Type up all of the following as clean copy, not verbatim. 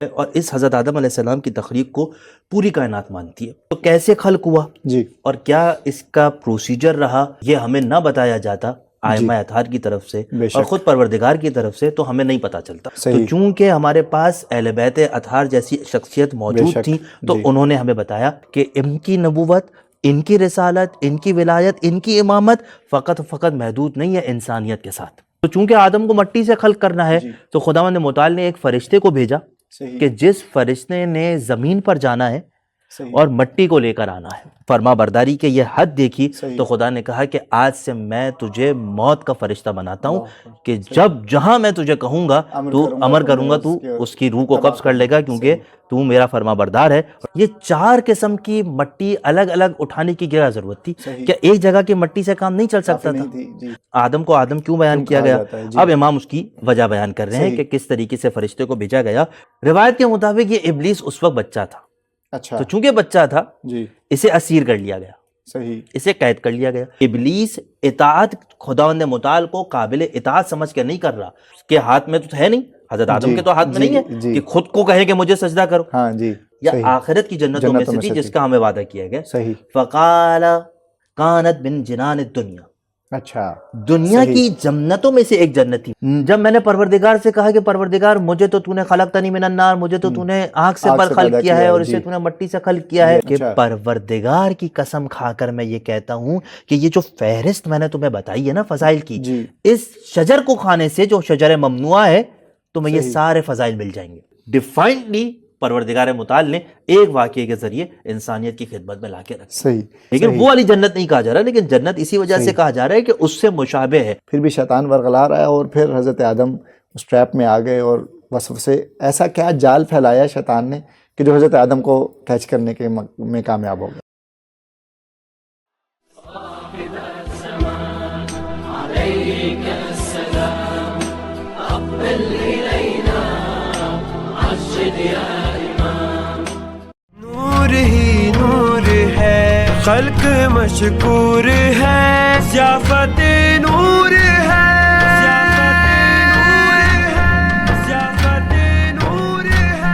اور اس حضرت آدم علیہ السلام کی تخلیق کو پوری کائنات مانتی ہے. تو کیسے خلق ہوا جی اور کیا اس کا پروسیجر رہا، یہ ہمیں نہ بتایا جاتا آئمہ اطہار کی طرف سے بے اور شک خود پروردگار کی طرف سے، تو ہمیں نہیں پتہ چلتا. تو صحیح چونکہ ہمارے پاس اہل بیت اطہار جیسی شخصیت بے موجود شک تھی، تو جی انہوں نے ہمیں بتایا کہ ان کی نبوت، ان کی رسالت، ان کی ولایت، ان کی امامت فقط محدود نہیں ہے انسانیت کے ساتھ. تو چونکہ آدم کو مٹی سے خلق کرنا ہے، جی تو خداوند متعال نے ایک فرشتے کو بھیجا صحیح کہ جس فرشتے نے زمین پر جانا ہے صحیح اور مٹی کو لے کر آنا ہے. فرما برداری کے یہ حد دیکھی صحیح تو خدا نے کہا کہ آج سے میں تجھے موت کا فرشتہ بناتا ہوں اللہ اکبر کہ صحیح جب جہاں میں تجھے کہوں گا تو امر کروں گا، تو اس کی روح کو قبض کر لے گا، کیونکہ تو میرا فرما بردار ہے. یہ 4 قسم کی مٹی الگ الگ اٹھانے کی کیا ضرورت تھی؟ صحیح کہ ایک جگہ کی مٹی سے کام نہیں چل کافی سکتا تھا. نہیں تھی جی آدم کو آدم کیوں بیان کیوں کیا کہا گیا؟ جاتا ہے جی اب امام اس کی وجہ بیان کر رہے ہیں صحیح کہ کس طریقے سے فرشتے کو بھیجا گیا. روایت کے مطابق یہ ابلیس اس وقت بچہ تھا، اچھا تو چونکہ بچہ تھا جی اسے اسیر کر لیا گیا، صحیح اسے قید کر لیا گیا. ابلیس اطاعت خداوند متعال کو قابل اطاعت سمجھ کے نہیں کر رہا، اس کے ہاتھ میں تو ہے نہیں، حضرت آدم جی کے تو ہاتھ میں جی نہیں ہے جی کہ خود کو کہے کہ مجھے سجدہ کرو. ہاں جی یا صحیح آخرت کی جنتوں میں سے تھی جس کا ہمیں وعدہ کیا گیا. صحیح فقال کانت من جنان الدنیا، اچھا دنیا صحیح کی جنتوں میں سے ایک جنت تھی. جب میں نے پروردگار سے کہا کہ پروردگار مجھے تو تو نے خلقتنی من النار، مجھے تو تو نے آگ سے پر خلق کیا ہے اور اسے تو نے مٹی سے خلق کیا ہے، کہ اچھا پروردگار کی قسم کھا کر میں یہ کہتا ہوں کہ یہ جو فہرست میں نے تمہیں بتائی ہے نا فضائل کی، جی اس شجر کو کھانے سے جو شجر ممنوع ہے تمہیں یہ صحیح سارے فضائل مل جائیں گے. ڈیفائنڈلی پروردگار متعال نے ایک واقعے کے ذریعے انسانیت کی خدمت میں لا کے رکھا. صحیح لیکن صحیح وہ والی جنت نہیں کہا جا رہا، لیکن جنت اسی وجہ سے صحیح کہا جا رہا ہے کہ اس سے مشابہ ہے. پھر بھی شیطان ورغلا رہا ہے اور پھر حضرت آدم اس ٹریپ میں آ گئے اور وسوسے ایسا کیا جال پھیلایا شیطان نے کہ جو حضرت آدم کو کیچ کرنے کے میں کامیاب ہو گیا. نور ہی نور ہے، خلق مشکور ہے، ضیافت نور ہے، ضیافت نور ہے.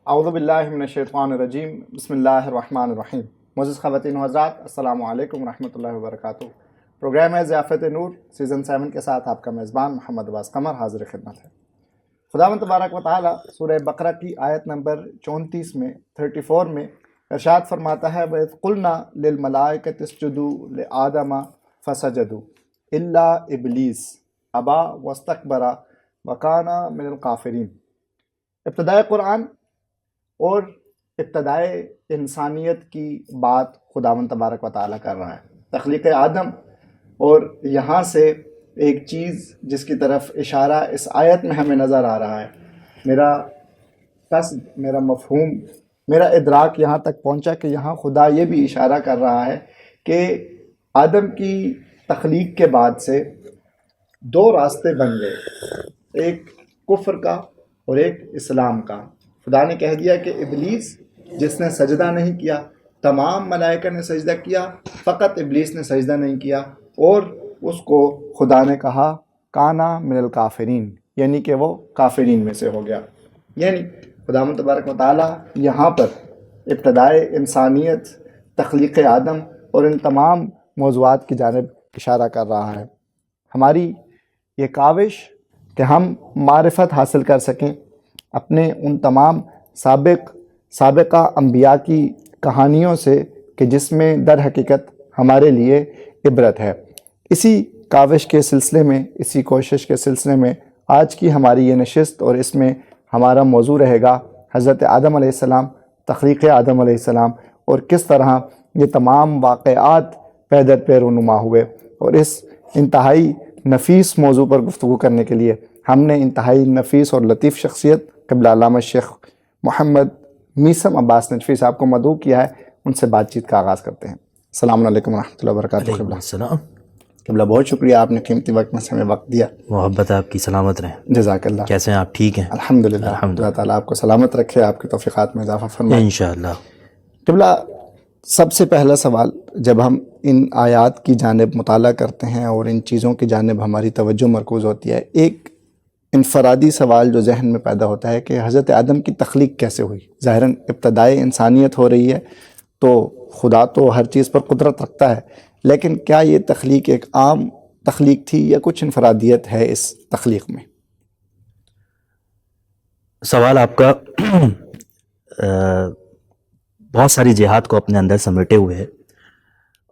اعوذ باللہ من الشیطان الرجیم، بسم اللہ الرحمن الرحیم. معزز خواتین و حضرات، السلام علیکم ورحمۃ اللہ وبرکاتہ. پروگرام ہے ضیافت نور سیزن 7 کے ساتھ آپ کا میزبان محمد عباس قمر حاضر خدمت ہے. خداوند تبارک و تعالیٰ سورہ بقرہ کی آیت نمبر 34 میں 34 میں ارشاد فرماتا ہے وَإِذْ قُلْنَا لِلْمَلَائِكَةِ اسْجُدُوا لِآدَمَ فَسَجَدُوا إِلَّا إِبْلِيسَ أَبَى وَاسْتَكْبَرَ وَكَانَ مِنَ الْكَافِرِينَ. ابتدائے قرآن اور ابتدائے انسانیت کی بات خداوند تبارک و تعالیٰ کر رہا ہے، تخلیق آدم، اور یہاں سے ایک چیز جس کی طرف اشارہ اس آیت میں ہمیں نظر آ رہا ہے. میرا قصد، میرا مفہوم، میرا ادراک یہاں تک پہنچا کہ یہاں خدا یہ بھی اشارہ کر رہا ہے کہ آدم کی تخلیق کے بعد سے 2 راستے بن گئے، ایک کفر کا اور ایک اسلام کا. خدا نے کہہ دیا کہ ابلیس جس نے سجدہ نہیں کیا، تمام ملائکہ نے سجدہ کیا، فقط ابلیس نے سجدہ نہیں کیا، اور اس کو خدا نے کہا کانا من الکافرین، یعنی کہ وہ کافرین میں سے ہو گیا. یعنی خداوند تبارک و تعالیٰ یہاں پر ابتدائے انسانیت، تخلیق آدم اور ان تمام موضوعات کی جانب اشارہ کر رہا ہے. ہماری یہ کاوش کہ ہم معرفت حاصل کر سکیں اپنے ان تمام سابقہ انبیاء کی کہانیوں سے کہ جس میں در حقیقت ہمارے لیے عبرت ہے. اسی کاوش کے سلسلے میں، اسی کوشش کے سلسلے میں آج کی ہماری یہ نشست، اور اس میں ہمارا موضوع رہے گا حضرت آدم علیہ السلام، تخلیق آدم علیہ السلام، اور کس طرح یہ تمام واقعات پے در پے رونما ہوئے. اور اس انتہائی نفیس موضوع پر گفتگو کرنے کے لیے ہم نے انتہائی نفیس اور لطیف شخصیت قبلہ علامہ شیخ محمد میثم عباس نجفی صاحب کو مدعو کیا ہے. ان سے بات چیت کا آغاز کرتے ہیں. السلام علیکم ورحمۃ اللہ وبرکاتہ. علیکم السلام. قبلہ بہت شکریہ، آپ نے قیمتی وقت میں سے ہمیں وقت دیا. محبت آپ کی سلامت رہے. جزاک اللہ. کیسے ہیں آپ؟ ٹھیک ہیں الحمدللہ. اللہ تعالیٰ آپ کو سلامت رکھے، آپ کے توفیقات میں اضافہ فرمائے انشاءاللہ. قبلہ، سب سے پہلا سوال، جب ہم ان آیات کی جانب مطالعہ کرتے ہیں اور ان چیزوں کی جانب ہماری توجہ مرکوز ہوتی ہے، ایک انفرادی سوال جو ذہن میں پیدا ہوتا ہے کہ حضرت آدم کی تخلیق کیسے ہوئی؟ ظاہراً ابتدائے انسانیت ہو رہی ہے تو خدا تو ہر چیز پر قدرت رکھتا ہے، لیکن کیا یہ تخلیق ایک عام تخلیق تھی یا کچھ انفرادیت ہے اس تخلیق میں؟ سوال آپ کا بہت ساری جہات کو اپنے اندر سمیٹے ہوئے ہے،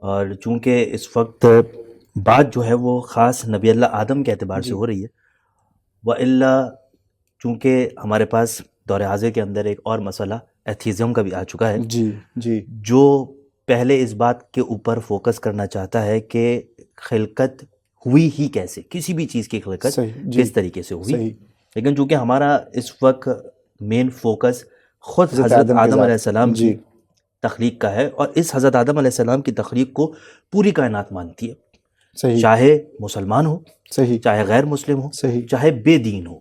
اور چونکہ اس وقت بات جو ہے وہ خاص نبی اللہ آدم کے اعتبار سے ہو رہی ہے، وَإِلَّا چونکہ ہمارے پاس دور حاضر کے اندر ایک اور مسئلہ ایتھیزم کا بھی آ چکا ہے، جی جو پہلے اس بات کے اوپر فوکس کرنا چاہتا ہے کہ خلقت ہوئی ہی کیسے، کسی بھی چیز کی خلقت کس طریقے سے ہوئی، لیکن چونکہ ہمارا اس وقت مین فوکس خود حضرت آدم علیہ السلام کی تخلیق کا ہے، اور اس حضرت آدم علیہ السلام کی تخلیق کو پوری کائنات مانتی ہے، چاہے مسلمان ہو، چاہے غیر مسلم ہو، چاہے بے دین ہو۔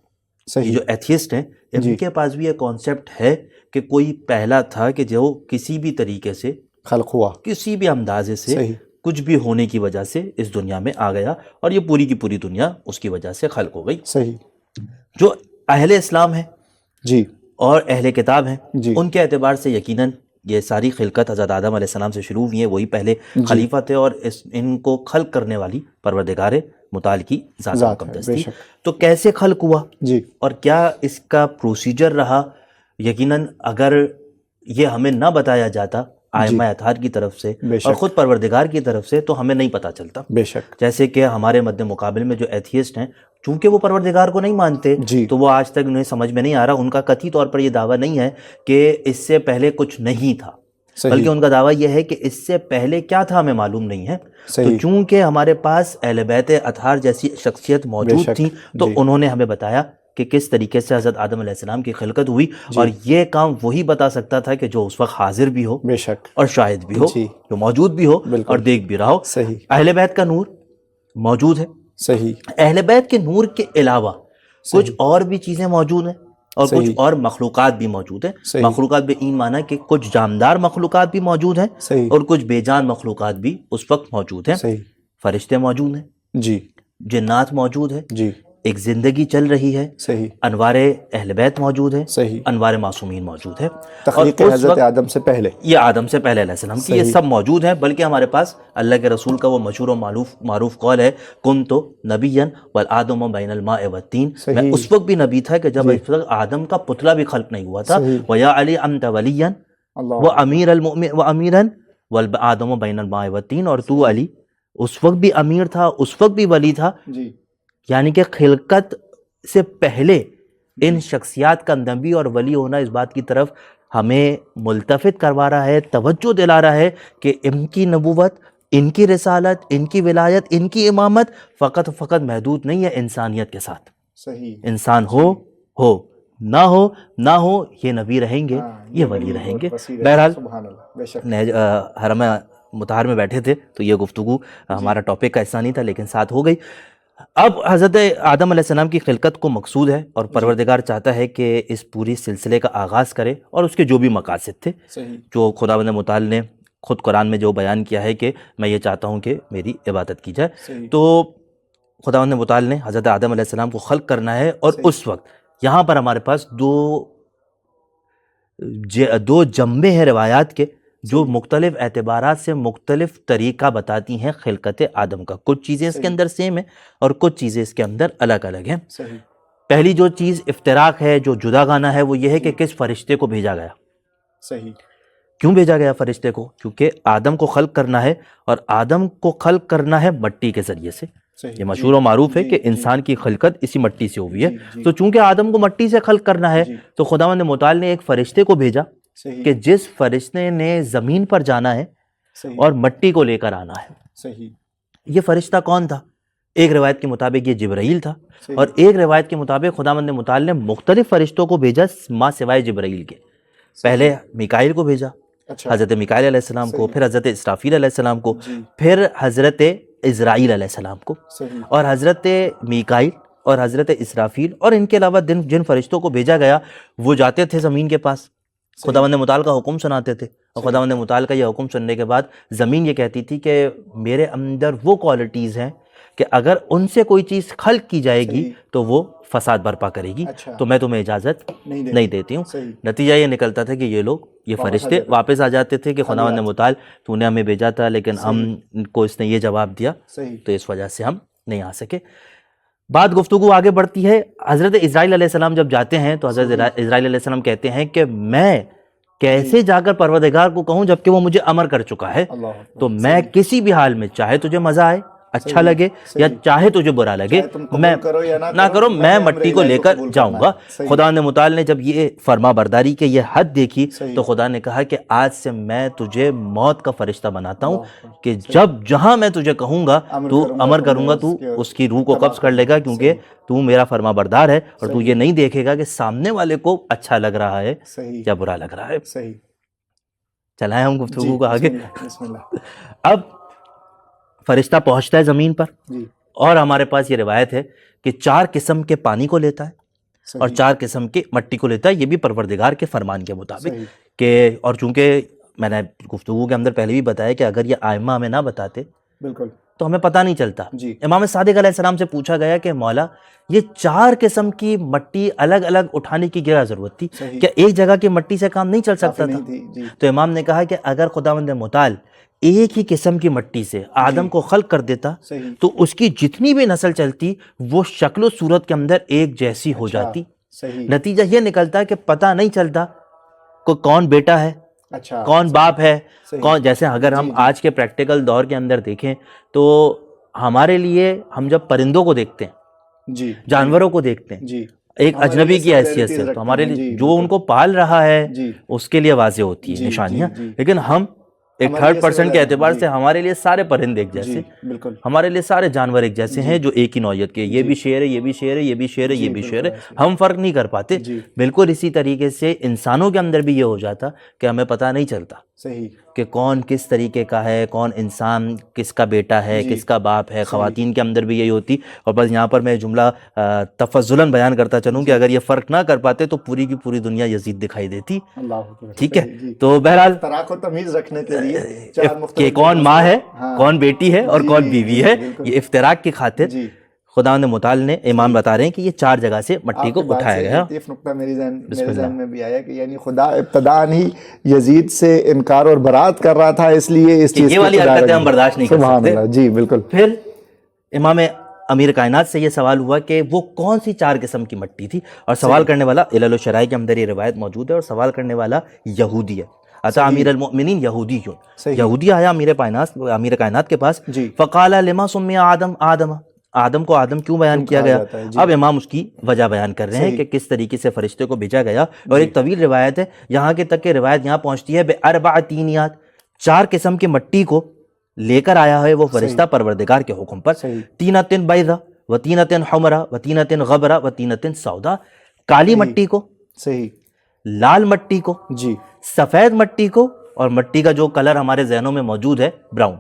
یہ جو ایتھیسٹ ہیں ان کے پاس بھی یہ کانسیپٹ ہے کہ کوئی پہلا تھا کہ جو کسی بھی طریقے سے خلق ہوا، کسی بھی اندازے سے کچھ بھی ہونے کی وجہ سے اس دنیا میں آ گیا، اور یہ پوری کی پوری دنیا اس کی وجہ سے خلق ہو گئی۔ جو اہل اسلام ہیں اور اہل کتاب ہیں ان کے اعتبار سے یقیناً یہ ساری خلقت حضرت آدم علیہ السلام سے شروع ہوئی ہے، وہی پہلے خلیفہ تھے، اور ان کو خلق کرنے والی پروردگار متعال کی ذات مقدس تھی۔ تو کیسے خلق ہوا اور کیا اس کا پروسیجر رہا، یقیناً اگر یہ ہمیں نہ بتایا جاتا آئمہ اطہار کی طرف سے اور خود پروردگار کی طرف سے تو ہمیں نہیں پتہ چلتا۔ جیسے کہ ہمارے مد مقابل میں جو ایتھیسٹ ہیں، چونکہ وہ پروردگار کو نہیں مانتے تو وہ آج تک انہیں سمجھ میں نہیں آ رہا، ان کا قطعی طور پر یہ دعویٰ نہیں ہے کہ اس سے پہلے کچھ نہیں تھا، بلکہ ان کا دعویٰ یہ ہے کہ اس سے پہلے کیا تھا ہمیں معلوم نہیں ہے۔ تو چونکہ ہمارے پاس اہل بیت اطہار جیسی شخصیت موجود تھی تو انہوں نے ہمیں بتایا کہ کس طریقے سے حضرت آدم علیہ السلام کی خلقت ہوئی، اور یہ کام وہی بتا سکتا تھا کہ جو اس وقت حاضر بھی ہو اور شاہد بھی ہو، جو موجود بھی ہو اور دیکھ بھی رہا ہو۔ اہل بیت کا نور موجود ہے، اہل بیت کے نور کے علاوہ کچھ اور بھی چیزیں موجود ہیں اور کچھ اور مخلوقات بھی موجود ہیں۔ مخلوقات بے این معنی کہ کچھ جاندار مخلوقات بھی موجود ہیں اور کچھ بے جان مخلوقات بھی اس وقت موجود ہیں۔ فرشتے موجود ہیں، جنات موجود ہیں، ایک زندگی چل رہی ہے، انوار اہل بیت موجود ہے، انوار معصومین موجود ہے، تخلیق حضرت آدم سے پہلے، یہ آدم سے پہلے علیہ السلام کی، یہ سب موجود ہیں۔ بلکہ ہمارے پاس اللہ کے رسول کا وہ مشہور و معروف قول ہے، کنت نبیا والآدم بین الماء والطین، میں اس وقت بھی نبی تھا کہ جب اس وقت آدم کا پتلا بھی خلق نہیں ہوا تھا۔ ویا علی انت ولیا وامیر المؤمن وامرا والآدم بین الماء والطین، اور تو علی اس وقت بھی امیر تھا، اس وقت بھی ولی تھا، یعنی کہ خلقت سے پہلے ان شخصیات کا نبی اور ولی ہونا اس بات کی طرف ہمیں ملتفت کروا رہا ہے، توجہ دلا رہا ہے کہ ان کی نبوت، ان کی رسالت، ان کی ولایت، ان کی امامت فقط محدود نہیں ہے انسانیت کے ساتھ۔ انسان ہو نہ ہو یہ نبی رہیں گے، یہ ولی رہیں گے۔ بہرحال حرم مطہر میں بیٹھے تھے تو یہ گفتگو ہمارا ٹاپک کا حصہ نہیں تھا، لیکن ساتھ ہو گئی۔ اب حضرت آدم علیہ السلام کی خلقت کو مقصود ہے، اور پروردگار چاہتا ہے کہ اس پوری سلسلے کا آغاز کرے، اور اس کے جو بھی مقاصد تھے جو خداوند متعال نے خود قرآن میں جو بیان کیا ہے کہ میں یہ چاہتا ہوں کہ میری عبادت کی جائے، تو خداوند متعال نے حضرت آدم علیہ السلام کو خلق کرنا ہے۔ اور اس وقت یہاں پر ہمارے پاس دو جنبے ہیں روایات کے جو مختلف اعتبارات سے مختلف طریقہ بتاتی ہیں خلقت آدم کا۔ کچھ چیزیں اس کے اندر سیم ہیں اور کچھ چیزیں اس کے اندر الگ الگ ہیں۔ پہلی جو چیز افتراق ہے، جو جدا گانا ہے، وہ یہ ہے کہ کس فرشتے کو بھیجا گیا۔ کیوں بھیجا گیا فرشتے کو؟ کیونکہ آدم کو خلق کرنا ہے، اور آدم کو خلق کرنا ہے مٹی کے ذریعے سے۔ یہ مشہور و معروف ہے کہ انسان کی خلقت اسی مٹی سے ہوئی ہے، تو چونکہ آدم کو مٹی سے خلق کرنا ہے تو خداوند متعال نے ایک فرشتے کو بھیجا کہ جس فرشتے نے زمین پر جانا ہے اور مٹی کو لے کر آنا ہے۔ یہ فرشتہ کون تھا؟ ایک روایت کے مطابق یہ جبرائیل تھا، اور ایک روایت کے مطابق خداوند متعال نے مختلف فرشتوں کو بھیجا ماں سوائے جبرائیل کے۔ پہلے میکائیل کو بھیجا، حضرت میکائیل علیہ السلام کو، پھر حضرت اسرافیل علیہ السلام کو، پھر حضرت عزرائیل علیہ السلام کو، اور حضرت میکائیل اور حضرت اسرافیل اور ان کے علاوہ جن فرشتوں کو بھیجا گیا وہ جاتے تھے زمین کے پاس، خداوند متعال کا حکم سناتے تھے، اور خداوند متعال کا یہ حکم سننے کے بعد زمین یہ کہتی تھی کہ میرے اندر وہ کوالٹیز ہیں کہ اگر ان سے کوئی چیز خلق کی جائے گی تو وہ فساد برپا کرے گی، تو میں تمہیں اجازت نہیں دیتی ہوں۔ نتیجہ یہ نکلتا تھا کہ یہ لوگ، یہ فرشتے واپس آ جاتے تھے کہ خداوند متعال تو نے ہمیں بھیجا تھا لیکن ہم کو اس نے یہ جواب دیا تو اس وجہ سے ہم نہیں آ سکے۔ بات گفتگو آگے بڑھتی ہے، حضرت اسرائیل علیہ السلام جب جاتے ہیں تو حضرت اسرائیل علیہ السلام کہتے ہیں کہ میں کیسے جا کر پروردگار کو کہوں جبکہ وہ مجھے امر کر چکا ہے، تو میں کسی بھی حال میں، چاہے تجھے مزہ آئے، اچھا لگے، یا چاہے تجھے برا لگے، میں نہ کرو، میں مٹی کو لے کر جاؤں گا۔ خدا نے متعال نے جب یہ فرما برداری کے یہ حد دیکھی تو خدا نے کہا کہ آج سے میں تجھے موت کا فرشتہ بناتا ہوں کہ جب جہاں میں تجھے کہوں گا تو امر کروں گا، تو اس کی روح کو قبض کر لے گا، کیونکہ تو میرا فرما بردار ہے اور تو یہ نہیں دیکھے گا کہ سامنے والے کو اچھا لگ رہا ہے یا برا لگ رہا ہے۔ چلائیں ہم گفتگو کو آگے۔ اب فرشتہ پہنچتا ہے زمین پر اور ہمارے پاس یہ روایت ہے کہ 4 قسم کے پانی کو لیتا ہے اور 4 قسم کے مٹی کو لیتا ہے، یہ بھی پروردگار کے فرمان کے مطابق کہ، اور چونکہ میں نے گفتگو کے اندر پہلے بھی بتایا کہ اگر یہ ائمہ ہمیں نہ بتاتے بالکل تو ہمیں پتہ نہیں چلتا۔ امام صادق علیہ السلام سے پوچھا گیا کہ مولا یہ 4 قسم کی مٹی الگ الگ اٹھانے کی کیا ضرورت تھی، کیا ایک جگہ کی مٹی سے کام نہیں چل سکتا تھا؟ تو امام نے کہا کہ اگر خداوند متعال ایک ہی قسم کی مٹی سے آدم کو خلق کر دیتا تو اس کی جتنی بھی نسل چلتی وہ شکل و صورت کے اندر ایک جیسی ہو جاتی۔ نتیجہ یہ نکلتا ہے کہ پتہ نہیں چلتا کہ کون بیٹا ہے، کون باپ ہے، کون، جیسے اگر ہم آج کے پریکٹیکل دور کے اندر دیکھیں تو ہمارے لیے، ہم جب پرندوں کو دیکھتے ہیں، جانوروں کو دیکھتے ہیں ایک اجنبی کی حیثیت سے، تو ہمارے لیے جو ان کو پال رہا ہے اس کے لیے واضح ہوتی ہے نشانیاں، لیکن ہم ایک 3rd کے اعتبار سے ہمارے لیے سارے پرندے ایک جیسے، ہمارے لیے سارے جانور ایک جیسے ہیں جو ایک ہی نوعیت کے، یہ بھی شیر ہے، یہ بھی شیر ہے، یہ بھی شیر ہے، یہ بھی شیر ہے، ہم فرق نہیں کر پاتے۔ بالکل اسی طریقے سے انسانوں کے اندر بھی یہ ہو جاتا کہ ہمیں پتہ نہیں چلتا کہ کون کس طریقے کا ہے، کون انسان کس کا بیٹا ہے، کس کا باپ ہے۔ خواتین کے اندر بھی یہی ہوتی، اور بس یہاں پر میں جملہ تفضلاً بیان کرتا چلوں کہ اگر یہ فرق نہ کر پاتے تو پوری کی پوری دنیا یزید دکھائی دیتی، ٹھیک ہے؟ تو بہرحال طلاق و تمیز رکھنے کے لیے کہ کون ماں ہے، کون بیٹی ہے اور کون بیوی ہے، یہ افتراق کی خاطر خداوند متعال نے، امام بتا رہے ہیں کہ یہ 4 جگہ سے مٹی کو اٹھایا گیا۔ لطیف نقطہ میرے ذہن میں بھی آیا کہ یعنی خدا ابتداءً ہی یزید سے انکار اور برات کر رہا تھا، اس لیے اس چیز یہ والی حرکتیں ہم برداشت نہیں کر سکتے۔ جی بالکل۔ پھر امام امیر کائنات سے یہ سوال ہوا کہ وہ کون سی 4 قسم کی مٹی تھی، اور سوال کرنے والا علل و شرائع کے اندر یہ روایت موجود ہے، اور سوال کرنے والا یہودی ہے۔ اتا امیر المؤمنین یہودی یہودی آیا امیر کائنات کے پاس، فقال لما سمی آدم کو آدم کیوں بیان کیا گیا؟ اب امام اس کی وجہ بیان کر رہے ہیں کہ کس طریقے سے فرشتے کو بھیجا گیا، اور ایک طویل روایت ہے، یہاں کے تک کہ روایت یہاں پہنچتی ہے بِأَرْبَعَ تِینِیَات، 4 قسم کی مٹی کو لے کر آیا ہے وہ فرشتہ پروردگار کے حکم پر، طِینَةٍ بَیْضَةٍ وَطِینَةٍ حُمْرَةٍ وَطِینَةٍ غَبْرَةٍ وَطِینَةٍ سَوْدَاء، کالی مٹی کو، لال مٹی کو، سفید مٹی کو، اور مٹی کا جو کلر ہمارے ذہنوں میں موجود ہے براؤن،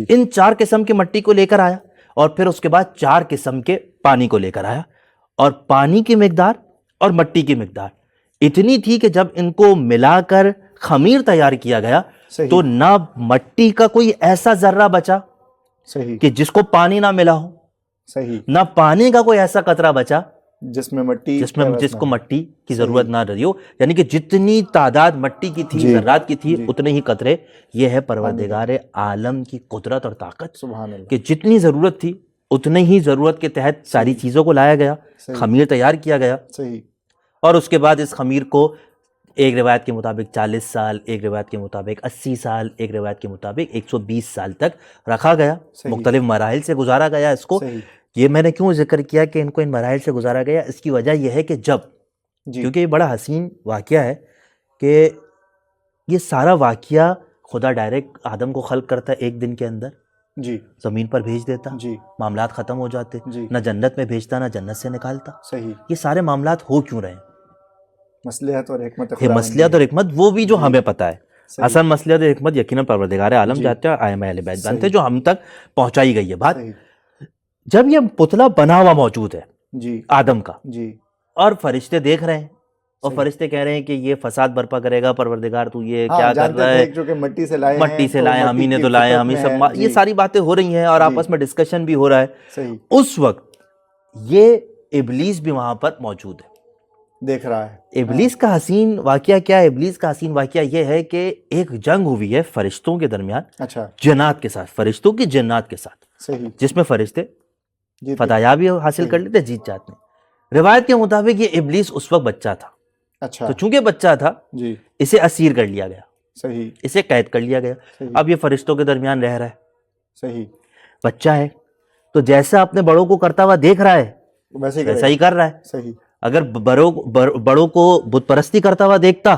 ان 4 قسم کی مٹی کو لے کر آیا، اور پھر اس کے بعد 4 قسم کے پانی کو لے کر آیا، اور پانی کی مقدار اور مٹی کی مقدار اتنی تھی کہ جب ان کو ملا کر خمیر تیار کیا گیا تو نہ مٹی کا کوئی ایسا ذرہ بچا کہ جس کو پانی نہ ملا ہو، نہ پانی کا کوئی ایسا قطرہ بچا جس کو مٹی کی ضرورت نہ رہی ہو، یعنی کہ جتنی تعداد مٹی کی تھی، ذرات کی تھی، اتنے ہی قطرے۔ یہ ہے پروردگار عالم کی قدرت اور طاقت کہ جتنی ضرورت تھی اتنے ہی ضرورت کے تحت ساری چیزوں کو لایا گیا، خمیر تیار کیا گیا، اور اس کے بعد اس خمیر کو ایک روایت کے مطابق 40 سال، ایک روایت کے مطابق 80 سال، ایک روایت کے مطابق 120 سال تک رکھا گیا، مختلف مراحل سے گزارا گیا اس کو۔ یہ میں نے کیوں ذکر کیا کہ ان کو ان مراحل سے گزارا گیا؟ اس کی وجہ یہ ہے کہ کیونکہ یہ بڑا حسین واقعہ ہے کہ یہ سارا واقعہ خدا ڈائریکٹ آدم کو خلق کرتا ہے ایک دن کے اندر، زمین پر بھیج دیتا، معاملات ختم ہو جاتے، نہ جنت میں بھیجتا نہ جنت سے نکالتا۔ یہ سارے معاملات ہو کیوں رہے ہیں؟ مصلحت اور حکمت وہ بھی جو ہمیں پتہ ہے، اصل مصلحت اور حکمت یقیناً پروردگار عالم جانتے ہیں، ائمہ اہل بیت جانتے ہیں، جو ہم تک پہنچائی گئی ہے بات۔ جب یہ پتلا بنا ہوا موجود ہے آدم کا، اور فرشتے دیکھ رہے ہیں اور فرشتے کہہ رہے ہیں کہ یہ فساد برپا کرے گا، پروردگار تو یہ ہاں، کیا کر جانتے رہا تھے ہے، جو کہ مٹی سے لائے ہیں، مٹی سے لائے، ہم ہی نے کی تو لائے، فطرت ہم ہی میں سب، ہے۔ یہ ساری باتیں ہو رہی ہیں اور آپس میں ڈسکشن بھی ہو رہا ہے۔ صحیح، اس وقت یہ ابلیس بھی وہاں پر موجود ہے، دیکھ رہا ہے۔ ابلیس کا حسین واقعہ کیا ہے؟ ابلیس کا حسین واقعہ یہ ہے کہ ایک جنگ ہوئی ہے فرشتوں کے درمیان اچھا، جنات کے ساتھ، فرشتوں کی جنات کے ساتھ، صحیح، جس میں فرشتے جیتے۔ فتح یابی حاصل کر لیتے، جیت جاتے ہیں۔ روایت کے مطابق یہ ابلیس اس وقت بچہ تھا، اچھا، تو چونکہ بچہ تھا جی، اسے اسیر کر لیا گیا، صحیح، اسے قید کر لیا گیا۔ صحیح، اب یہ فرشتوں کے درمیان رہ رہا ہے، صحیح، بچہ ہے، تو جیسا اپنے بڑوں کو کرتا ہوا دیکھ رہا ہے ویسے ہی ویسا ہی کر رہا ہے۔ صحیح، اگر بڑوں کو بت پرستی کرتا ہوا دیکھتا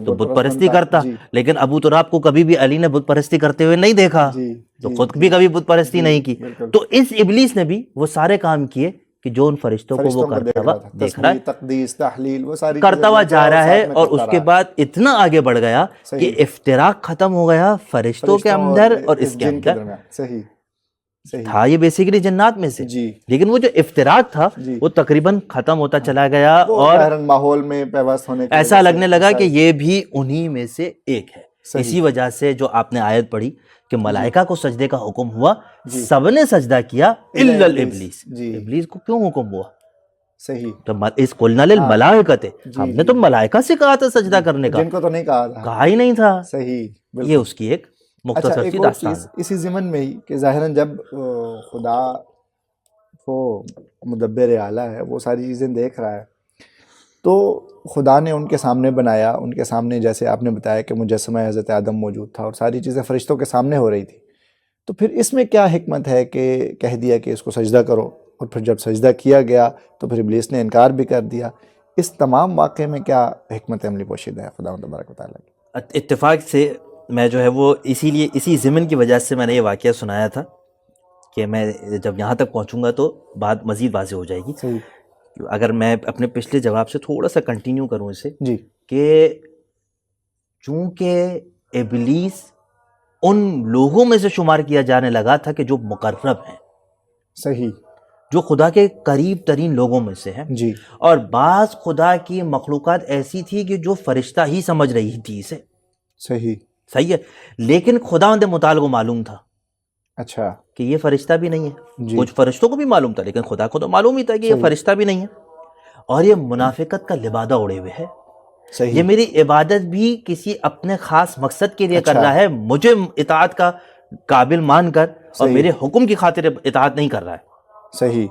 تو بت پرستی کرتا، جی، لیکن ابو تراب کو کبھی بھی علی نے بت پرستی کرتے ہوئے نہیں دیکھا، جی، تو جی، خود بھی کبھی بت پرستی نہیں کی۔ بالکل۔ تو اس ابلیس نے بھی وہ سارے کام کیے کہ جو ان فرشتوں کو وہ فرشتوں کو کرتا دیکھ ہوا رہا تھا، دیکھ رہا ہے، تسبیح، تقدیس، تحلیل، وہ ساری کرتا ہوا چیزیں جا رہا ہے، ساتھ میں اور کرتا اس کے رہا۔ بعد اتنا آگے بڑھ گیا کہ صحیح، افتراق ختم ہو گیا فرشتوں کے اندر اور اس کے جن کے اندر۔ درمیان، صحیح، صحیح، تھا یہ بیسیکلی جنات میں سے، جی، لیکن وہ جو افتراق تھا جی، وہ تقریباً ختم ہوتا چلا گیا، وہ اور ظاہراً ماحول میں پیوست ہونے کی ایسا وجہ سے لگنے لگا کہ ایسا- یہ بھی انہی میں سے ایک ہے۔ صحیح، اسی وجہ سے جو آپ نے آیت پڑھی کہ ملائکہ کو سجدے کا حکم ہوا، جی، سب نے سجدہ کیا الا الا الابلیس۔ جی، ابلیس کو کیوں حکم ہوا؟ صحیح، تو اس قلنا للملائکۃ، جی، ہم نے جی، تو ملائکہ سے کہا تھا سجدہ کرنے کا، جن کو تو نہیں کہا تھا، کہا ہی نہیں تھا۔ صحیح، بالکل۔ یہ اس کی ایک اچھا، مختصر ایک سی اور داستان چیز ہے۔ اسی ضمن میں ہی کہ ظاہراً جب خدا وہ مدبر اعلیٰ ہے، وہ ساری چیزیں دیکھ رہا ہے، تو خدا نے ان کے سامنے بنایا، ان کے سامنے جیسے آپ نے بتایا کہ مجسمہ حضرت آدم موجود تھا اور ساری چیزیں فرشتوں کے سامنے ہو رہی تھی، تو پھر اس میں کیا حکمت ہے کہ کہہ دیا کہ اس کو سجدہ کرو، اور پھر جب سجدہ کیا گیا تو پھر ابلیس نے انکار بھی کر دیا؟ اس تمام واقعے میں کیا حکمت عملی پوشیدہ ہے خدا تبارک و تعالیٰ کی؟ اتفاق سے میں جو ہے وہ اسی لیے اسی ضمن کی وجہ سے میں نے یہ واقعہ سنایا تھا کہ میں جب یہاں تک پہنچوں گا تو بات مزید واضح ہو جائے گی۔ صحیح، اگر میں اپنے پچھلے جواب سے تھوڑا سا کنٹینیو کروں اسے، جی، کہ چونکہ ابلیس ان لوگوں میں سے شمار کیا جانے لگا تھا کہ جو مقرب ہیں، صحیح، جو خدا کے قریب ترین لوگوں میں سے ہیں، جی، اور بعض خدا کی مخلوقات ایسی تھی کہ جو فرشتہ ہی سمجھ رہی تھی اسے، صحیح، صحیح ہے، لیکن خداوند متعال کو معلوم تھا اچھا، کہ یہ فرشتہ بھی نہیں ہے۔ جی، کچھ فرشتوں کو بھی معلوم تھا، لیکن خدا کو تو معلوم ہی تھا کہ یہ صحیح، فرشتہ بھی نہیں ہے، اور یہ منافقت کا لبادہ اڑے ہوئے ہے، صحیح، یہ میری عبادت بھی کسی اپنے خاص مقصد کے لیے کر اچھا، رہا ہے، مجھے اطاعت کا قابل مان کر اور صحیح، میرے حکم کی خاطر اطاعت نہیں کر رہا ہے۔ صحیح،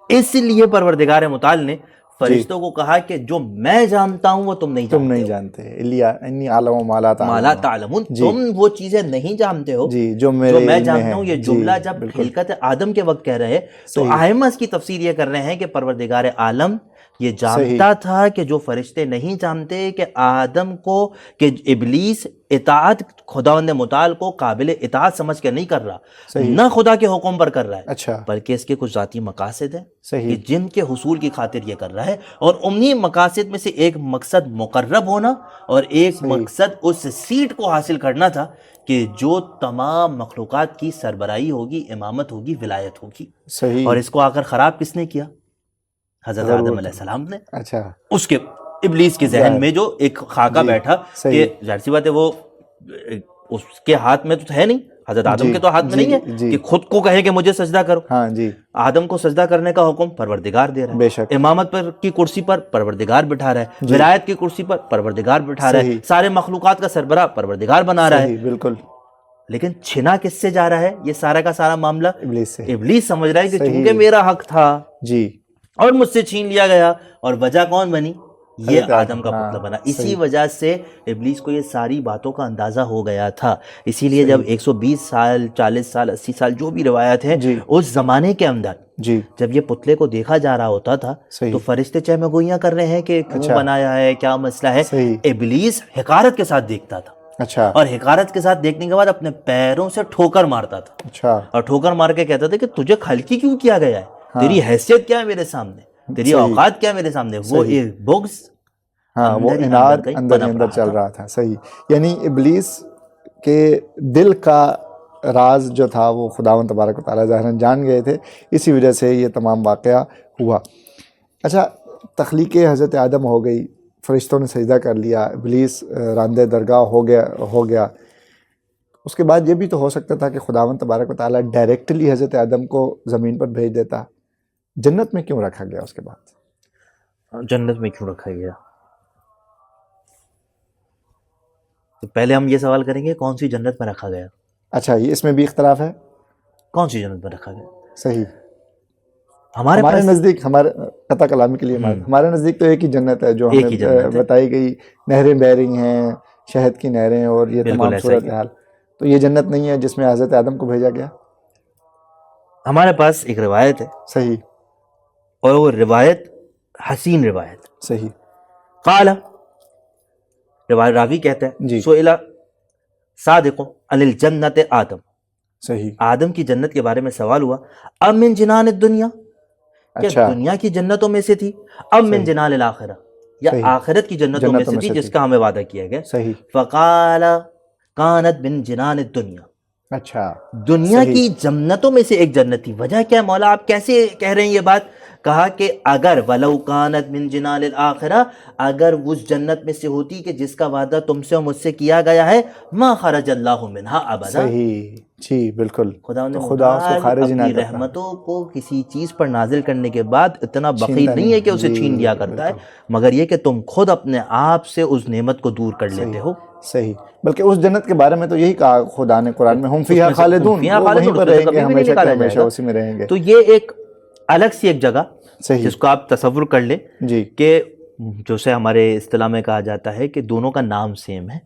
اس لیے پروردگار متعال نے فرشتوں کو کہا کہ جو میں جانتا ہوں وہ تم نہیں تم نہیں جانتے ہو، جانتے، انی عالم ما لا مالا تعلمون، تعلمون، جی، تم وہ چیزیں نہیں جانتے ہو جی، جو جو میرے میں علم میں جانتا ہے، ہوں۔ یہ جی، جملہ جب بالکل، خلقت آدم کے وقت کہہ رہے تو صحیح، ائمہ اس کی تفسیر یہ کر رہے ہیں کہ پروردگار عالم یہ صحیح، جانتا تھا کہ جو فرشتے نہیں جانتے کہ آدم کو، کہ ابلیس اطاعت خداوند متعال کو قابل اطاعت سمجھ کے نہیں کر رہا، صحیح، نہ خدا کے حکم پر کر رہا ہے، اچھا، بلکہ اس کے کچھ ذاتی مقاصد ہیں کہ صحیح، جن کے حصول کی خاطر یہ کر رہا ہے، اور انہی مقاصد میں سے ایک مقصد مقرب ہونا اور ایک صحیح، مقصد اس سیٹ کو حاصل کرنا تھا کہ جو تمام مخلوقات کی سربراہی ہوگی، امامت ہوگی، ولایت ہوگی۔ صحیح، اور اس کو آ کر خراب کس نے کیا؟ حضرت ضرور، آدم علیہ السلام نے، اچھا، اس کے ابلیس کے ذہن میں جو ایک خاکہ جی، بیٹھا کہ صحیح، ظاہر سی بات ہے وہ اس کے ہاتھ میں تو ہے نہیں، حضرت آدم جی، کے تو ہاتھ میں جی، نہیں ہے جی، کہ خود کو کہے کہ مجھے سجدہ کرو۔ ہاں جی، آدم کو سجدہ کرنے کا حکم پروردگار دے رہا بے ہے، شک، امامت پر کی کرسی پر پروردگار بٹھا رہا ہے، جی، ولایت کی کرسی پر پروردگار بٹھا رہا ہے، صحیح، سارے مخلوقات کا سربراہ پروردگار بنا رہا ہے، صحیح، بالکل، لیکن چھنا کس سے جا رہا ہے یہ سارا کا سارا معاملہ؟ ابلیس سے، ابلیس سمجھ رہا ہے کہ صحیح، چونکہ میرا حق تھا جی، اور مجھ سے چھین لیا گیا، اور وجہ کون بنی؟ یہ حضرت آدم کا ہاں، پتلا بنا۔ اسی صحیح، وجہ سے ابلیس کو یہ ساری باتوں کا اندازہ ہو گیا تھا۔ اسی لیے جب صحیح، 120 سال، 40 سال، 80 سال جو بھی روایت ہے، جی، اس زمانے کے اندر جی، جب یہ پتلے کو دیکھا جا رہا ہوتا تھا صحیح، تو فرشتے چہمہ گوئیاں کر رہے ہیں کہ کیوں اچھا، بنایا ہے، کیا مسئلہ ہے۔ صحیح، ابلیس حقارت کے ساتھ دیکھتا تھا، اچھا، اور حقارت کے ساتھ دیکھنے کے بعد اپنے پیروں سے ٹھوکر مارتا تھا، اچھا، اور ٹھوکر مار کے کہتا تھا کہ تجھے خلقی کیوں کیا گیا ہے، ہاں، تیری حیثیت کیا ہے میرے سامنے، تیری صحیح، اوقات کیا ہے میرے سامنے۔ وہ صحیح، ایک بغض ہاں، وہ اندر ہی اناد کہیں اندر ہی پنپ اندر رہا چل تھا۔ رہا تھا، صحیح، یعنی ابلیس کے دل کا راز جو تھا وہ خداوند تبارک و تعالیٰ ظاہراً جان گئے تھے، اسی وجہ سے یہ تمام واقعہ ہوا۔ اچھا، تخلیق حضرت آدم ہو گئی، فرشتوں نے سجدہ کر لیا، ابلیس راندہ درگاہ ہو گیا، اس کے بعد یہ بھی تو ہو سکتا تھا کہ خداوند تبارک و تعالیٰ ڈائریکٹلی حضرت آدم کو زمین پر بھیج دیتا. جنت میں کیوں رکھا گیا اس کے بعد؟ جنت میں کیوں رکھا گیا؟ تو پہلے ہم یہ سوال کریں گے کون سی جنت میں رکھا گیا. اچھا، یہ اس میں بھی اختلاف ہے. کون سی جنت میں رکھا گیا؟ صحیح. ہمارے نزدیک، ہمارے قطع کلامی کے لیے ہمارے نزدیک تو ایک ہی جنت ہے جو ہمیں بتائی گئی، نہریں بہہ رہی ہیں، شہد کی نہریں اور یہ تمام صورتحال. تو یہ جنت نہیں ہے جس میں حضرت آدم کو بھیجا گیا. ہمارے پاس ایک روایت ہے. صحیح. اور وہ روایت حسین روایت. صحیح. قال، روایت راوی کہتا ہے جی، سئل صادق عن الجنت آدم. صحیح. آدم کی جنت کے بارے میں سوال ہوا، ام من جنان الدنیا، کیا دنیا کی جنتوں میں سے تھی، ام من جنان الاخرہ، یا آخرت کی جنتوں میں سے تھی جس کا ہمیں وعدہ کیا گیا. صحیح. فقال کانت من جنان الدنیا. اچھا، دنیا کی جنتوں میں سے ایک جنت تھی. وجہ کیا ہے مولا، آپ کیسے کہہ رہے ہیں یہ بات؟ کہا کہ اگر ولو کانت من جنان الاخرہ، اگر اس جنت میں سے ہوتی کہ جس کا وعدہ تم سے اور مجھ سے کیا گیا ہے، ما خرج اللہ منہا ابدا. صحیح. جی بالکل. خدا نے اس کو خارج نہ اپنی کرتا. رحمتوں کو کسی چیز پر نازل کرنے کے بعد اتنا بخیل نہیں ہے کہ اسے چھین لیا کرتا ہے، مگر یہ کہ تم خود اپنے آپ سے اس نعمت کو دور کر لیتے ہو. صحیح. بلکہ اس جنت کے بارے میں تو یہی کہا خدا نے قرآن میں، ہم فیہا خالدون، وہیں پر رہیں گے ہمیشہ اسی میں رہیں گے. تو یہ ایک الگ سی ایک جگہ جس کو آپ تصور کر لیں جی، کہ جو سے ہمارے اصطلاح میں کہا جاتا ہے کہ دونوں کا نام سیم ہے،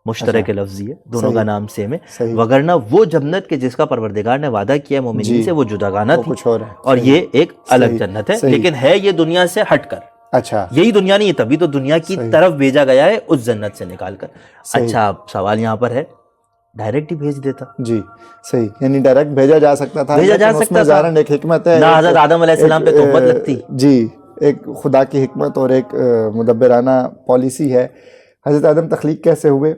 مشترک لفظی ہے، دونوں کا نام سیم ہے. وگرنہ وہ جنت کے جس کا پروردگار نے وعدہ کیا ہے مومنین سے، وہ جداگانہ تھی کچھ اور ہے، اور یہ ایک الگ جنت ہے، لیکن ہے یہ دنیا سے ہٹ کر. اچھا، یہی دنیا نہیں ہے، تبھی تو دنیا کی طرف بھیجا گیا ہے اس جنت سے نکال کر. اچھا، سوال یہاں پر ہے ڈائریکٹ ہی بھیج دیتا. جی صحیح، یعنی ڈائریکٹ بھیجا جا سکتا تھا، بھیجا جا سکتا تھا، ایک حکمت ہے، نہ حضرت آدم علیہ السلام پہ تہمت لگتی. جی، ایک خدا کی حکمت اور ایک مدبرانہ پالیسی ہے. حضرت آدم تخلیق کیسے ہوئے،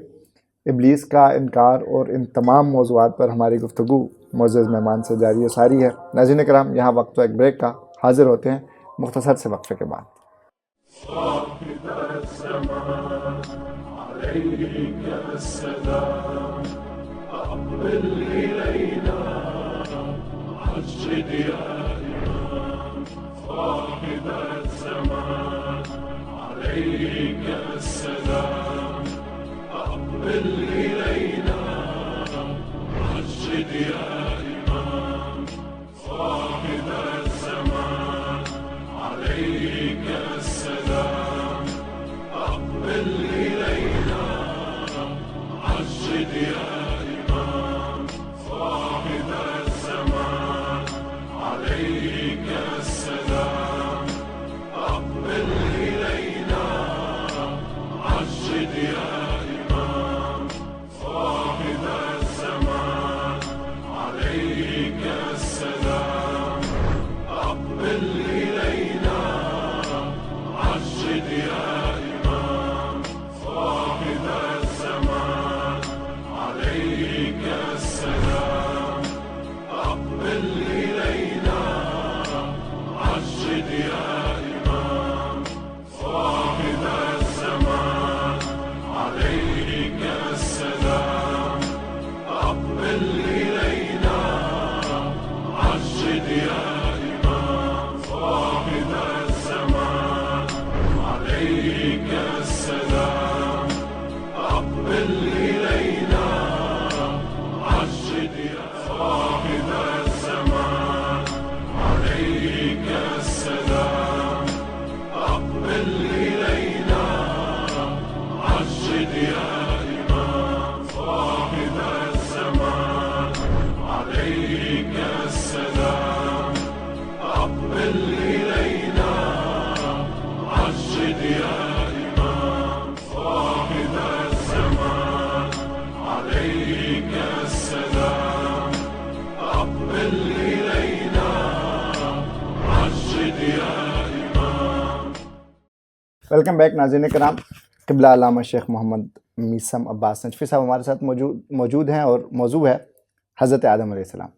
ابلیس کا انکار اور ان تمام موضوعات پر ہماری گفتگو معزز مہمان سے جاری و ساری ہے. ناظرین کرام، یہاں وقت تو ایک بریک کا، حاضر ہوتے ہیں مختصر سے وقفے کے بعد. ویلکم بیک ناظرین کرام. قبلہ علامہ شیخ محمد میثم عباس نجفی صاحب ہمارے ساتھ موجود ہیں اور موضوع ہے حضرت آدم علیہ السلام.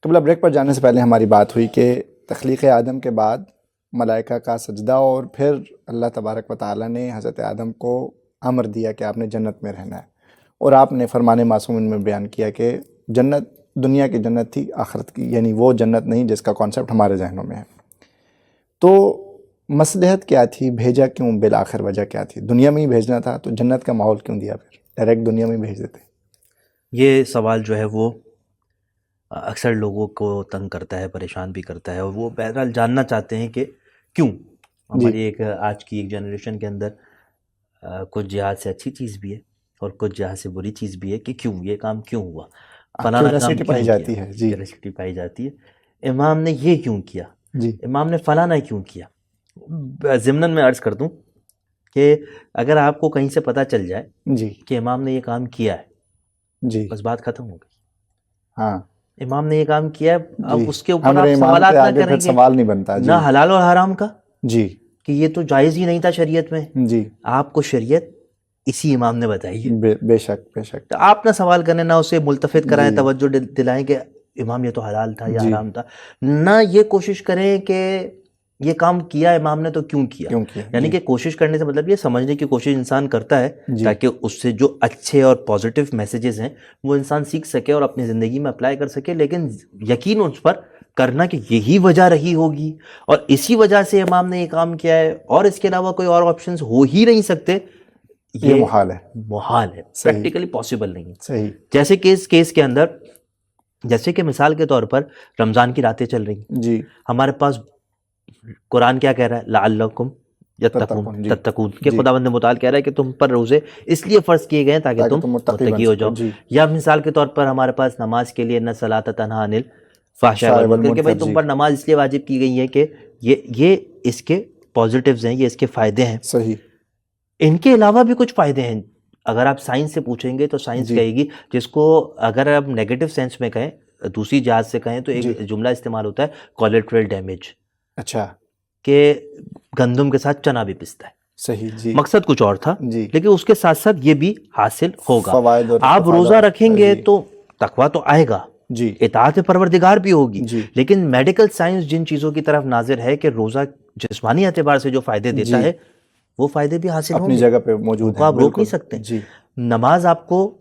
قبلہ بریک پر جانے سے پہلے ہماری بات ہوئی کہ تخلیق آدم کے بعد ملائکہ کا سجدہ، اور پھر اللہ تبارک و تعالیٰ نے حضرت آدم کو امر دیا کہ آپ نے جنت میں رہنا ہے، اور آپ نے فرمان معصوم میں بیان کیا کہ جنت دنیا کی جنت تھی، آخرت کی یعنی وہ جنت نہیں جس کا کانسیپٹ ہمارے ذہنوں میں ہے. تو مصلحت کیا تھی؟ بھیجا کیوں؟ بالآخر وجہ کیا تھی؟ دنیا میں ہی بھیجنا تھا تو جنت کا ماحول کیوں دیا؟ پھر ڈائریکٹ دنیا میں بھیج دیتے. یہ سوال جو ہے وہ اکثر لوگوں کو تنگ کرتا ہے، پریشان بھی کرتا ہے، اور وہ بہرحال جاننا چاہتے ہیں کہ کیوں ہماری ایک آج کی ایک جنریشن کے اندر کچھ جہاد سے اچھی چیز بھی ہے اور کچھ جہاد سے بری چیز بھی ہے کہ کیوں یہ کام کیوں ہوا، فلانا کام کیوں پائی جاتی ہے. جی کیوریوسٹی پائی جاتی ہے. امام نے یہ کیوں کیا، جی امام نے فلانا کیوں کیا. ضمناً میں عرض کر دوں کہ اگر آپ کو کہیں سے پتہ چل جائے جی کہ امام نے یہ کام کیا ہے، جی بس بات ختم ہو گئی. ہاں امام نے یہ کام کیا ہے، اب جی. اس کے اوپر امر آپ امام سوالات پہ نہ آگے کریں پھر گے، سوال نہیں بنتا. نہ حلال اور حرام کا جی کہ یہ تو جائز ہی نہیں تھا شریعت میں، جی آپ کو شریعت اسی امام نے بتائی ہے. بے شک بے شک. تو آپ نہ سوال کریں، نہ اسے ملتفت کرائیں، جی. توجہ دلائیں کہ امام یہ تو حلال تھا یا جی. حرام تھا. نہ یہ کوشش کریں کہ یہ کام کیا امام نے تو کیوں کیا. کیوں کیا؟ یعنی جی. کہ کوشش کرنے سے مطلب یہ سمجھنے کی کوشش انسان کرتا ہے جی. تاکہ اس سے جو اچھے اور پازیٹیو میسیجز ہیں وہ انسان سیکھ سکے اور اپنی زندگی میں اپلائی کر سکے، لیکن یقین اس پر کرنا کہ یہی وجہ رہی ہوگی اور اسی وجہ سے امام نے یہ کام کیا ہے اور اس کے علاوہ کوئی اور آپشنز ہو ہی نہیں سکتے، یہ محال ہے. محال ہے، پریکٹیکلی پاسبل نہیں ہے. صحیح. جیسے کہ اس کیس کے اندر، جیسے کہ مثال کے طور پر رمضان کی راتیں چل رہی ہیں، جی ہمارے پاس قرآن کیا کہہ رہا ہے؟ لعلکم یتقون، جی. تتقون کہ جی. خداوند متعال کہہ رہا ہے کہ تم پر روزے اس لیے فرض کیے گئے ہیں تاکہ تم متقی ہو جاؤ. جی. یا مثال کے طور پر ہمارے پاس نماز کے لیے ان الصلاۃ تنہی عن الفحشاء والمنکر کہ بھائی تم جی. پر نماز اس لیے واجب کی گئی ہے کہ یہ اس کے پازیٹیوز ہیں، یہ اس کے فائدے ہیں. صحیح. ان کے علاوہ بھی کچھ فائدے ہیں. اگر آپ سائنس سے پوچھیں گے تو سائنس جی. کہے گی، جس کو اگر آپ نیگیٹو سینس میں کہیں، دوسری جہاز سے کہیں تو ایک جملہ استعمال ہوتا ہے کولیٹرل ڈیمیج. اچھا. کہ گندم کے ساتھ چنا بھی پستا ہے. صحیح. جی. مقصد کچھ اور تھا، جی. لیکن اس کے ساتھ ساتھ یہ بھی حاصل ہوگا. فوائد اور آپ روزہ رکھیں گے تو تقویٰ تو آئے گا، جی. اطاعت پروردگار بھی ہوگی. جی. لیکن میڈیکل سائنس جن چیزوں کی طرف ناظر ہے کہ روزہ جسمانی اعتبار سے جو فائدے دیتا ہے وہ فائدے بھی حاصل ہوں گے، اپنی جگہ پہ موجود ہیں، آپ روک نہیں سکتے. جی. نماز آپ کو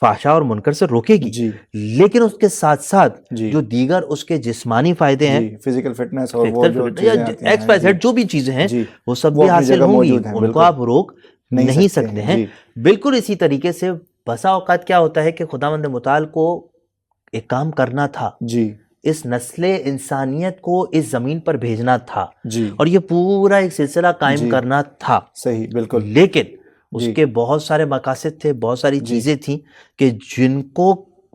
فحشاء اور منکر سے روکے گی، جی. لیکن اس کے ساتھ ساتھ جی. جو دیگر اس کے جسمانی فائدے ہیں، فزیکل فٹنس اور وہ جو ایکس وائی زیڈ جو بھی چیزیں ہیں وہ سب بھی اپنی حاصل جگہ ہوں گی، موجود ہیں، ان کو آپ روک نہیں سکتے ہیں. جی. بالکل اسی طریقے سے بسا اوقات کیا ہوتا ہے کہ خداوند متعال کو ایک کام کرنا تھا، جی. اس نسل انسانیت کو اس زمین پر بھیجنا تھا، جی. اور یہ پورا ایک سلسلہ قائم کرنا تھا. صحیح. بالکل. لیکن اس کے بہت سارے مقاصد تھے، بہت ساری چیزیں تھیں کہ جن کو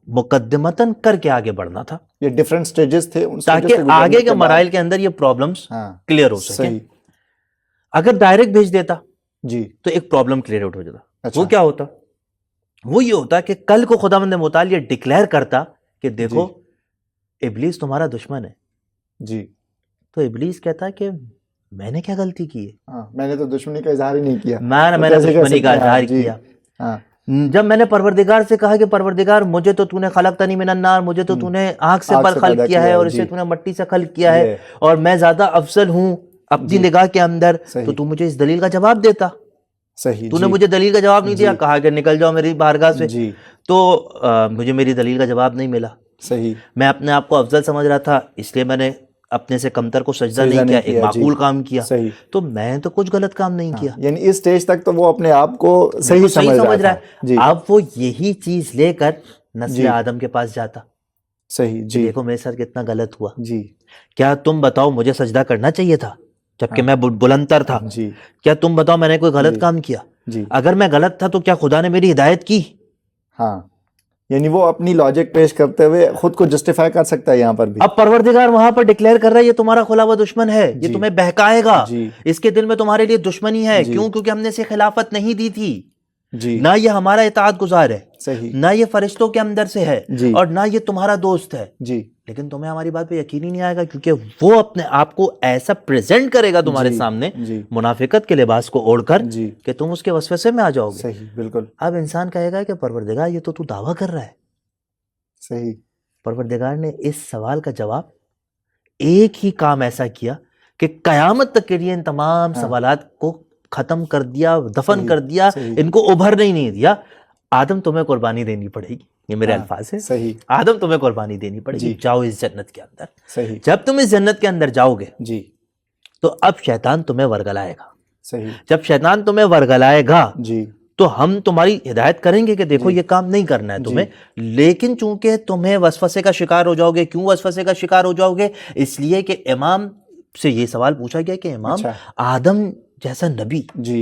مقدمتاً کر کے آگے بڑھنا تھا، یہ ڈیفرنٹ سٹیجز تھے تاکہ آگے کے مراحل کے اندر یہ پرابلمز کلیئر ہو سکیں. اگر ڈائریکٹ بھیج دیتا جی تو ایک پرابلم کلیئر آؤٹ ہو جاتا. اچھا. وہ کیا ہوتا؟ وہ یہ ہوتا کہ کل کو خداوند متعال یہ ڈکلیئر کرتا کہ دیکھو ابلیس تمہارا دشمن ہے. جی. تو ابلیس کہتا کہ میں نے کیا غلطی کی ہے؟ میں نے تو دشمنی کا اظہار ہی نہیں کیا. میں نے دشمنی کا اظہار کیا. جب میں نے پروردگار سے کہا کہ پروردگار مجھے تو نے خلقتنی من النار، مجھے تو نے آگ سے پر خلق کیا ہے اور اسے تو نے مٹی سے خلق کیا ہے اور میں زیادہ افضل ہوں اپنی نگاہ کے اندر، تو تو مجھے اس دلیل کا جواب دیتا. صحیح. تو نے مجھے دلیل کا جواب نہیں دیا، کہا کہ نکل جاؤ میری بارگاہ سے. جی. تو مجھے میری دلیل کا جواب نہیں ملا. صحیح. میں اپنے آپ کو افضل سمجھ رہا تھا، اس لیے میں نے اپنے سے کمتر کو سجدہ نہیں کیا، ایک معقول کام کیا. صحیح. تو میں تو کچھ غلط کام نہیں کیا. یعنی اس سٹیج تک تو وہ اپنے آپ کو صحیح سمجھ رہا ہے. اب وہ یہی چیز لے کر نسل آدم کے پاس جاتا. صحیح. جی. دیکھو میرے ساتھ کتنا غلط ہوا. جی. کیا تم بتاؤ مجھے سجدہ کرنا چاہیے تھا جبکہ میں بلند تر تھا؟ جی. کیا تم بتاؤ میں نے کوئی غلط کام کیا؟ جی. اگر میں غلط تھا تو کیا خدا نے میری ہدایت کی؟ ہاں. یعنی وہ اپنی لاجک پیش کرتے ہوئے خود کو جسٹیفائی کر سکتا ہے یہاں پر بھی. اب پروردگار وہاں پر ڈکلیئر کر رہا ہے یہ تمہارا کھلا ہوا دشمن ہے، یہ تمہیں بہکائے گا، اس کے دل میں تمہارے لیے دشمنی ہے. کیوں؟ کیونکہ ہم نے اسے خلافت نہیں دی تھی. نہ یہ ہمارا اطاعت گزار ہے، صحیح، نہ یہ فرشتوں کے اندر سے ہے، اور نہ یہ تمہارا دوست ہے. جی. لیکن تمہیں ہماری بات پہ یقین ہی نہیں آئے گا کیونکہ وہ اپنے آپ کو ایسا پریزنٹ کرے گا تمہارے سامنے منافقت کے لباس کو اوڑھ کر کہ تم اس کے وسوسے میں آ جاؤ گے. صحیح، بالکل. اب انسان کہے گا کہ پروردگار یہ تو دعویٰ کر رہا ہے. صحیح. پروردگار نے اس سوال کا جواب ایک ہی کام ایسا کیا کہ قیامت تک کے لیے ان تمام سوالات کو ختم کر دیا, دفن کر دیا, ان کو ابھرنے ہی نہیں دیا. آدم تمہیں قربانی دینی پڑے گی, یہ میرے الفاظ ہیں, آدم تمہیں قربانی دینی پڑے گی, جاؤ اس جنت کے اندر. جب تم اس جنت کے اندر جاؤ گے جی تو اب شیطان تمہیں ورگلائے گا. صحیح. جب شیطان تمہیں ورگلائے گا جی تو ہم تمہاری ہدایت کریں گے کہ دیکھو یہ کام نہیں کرنا ہے تمہیں, لیکن چونکہ تمہیں وسوسے کا شکار ہو جاؤ گے. کیوں وسوسے کا شکار ہو جاؤ گے؟ اس لیے کہ امام سے یہ سوال پوچھا گیا کہ امام آدم جیسا نبی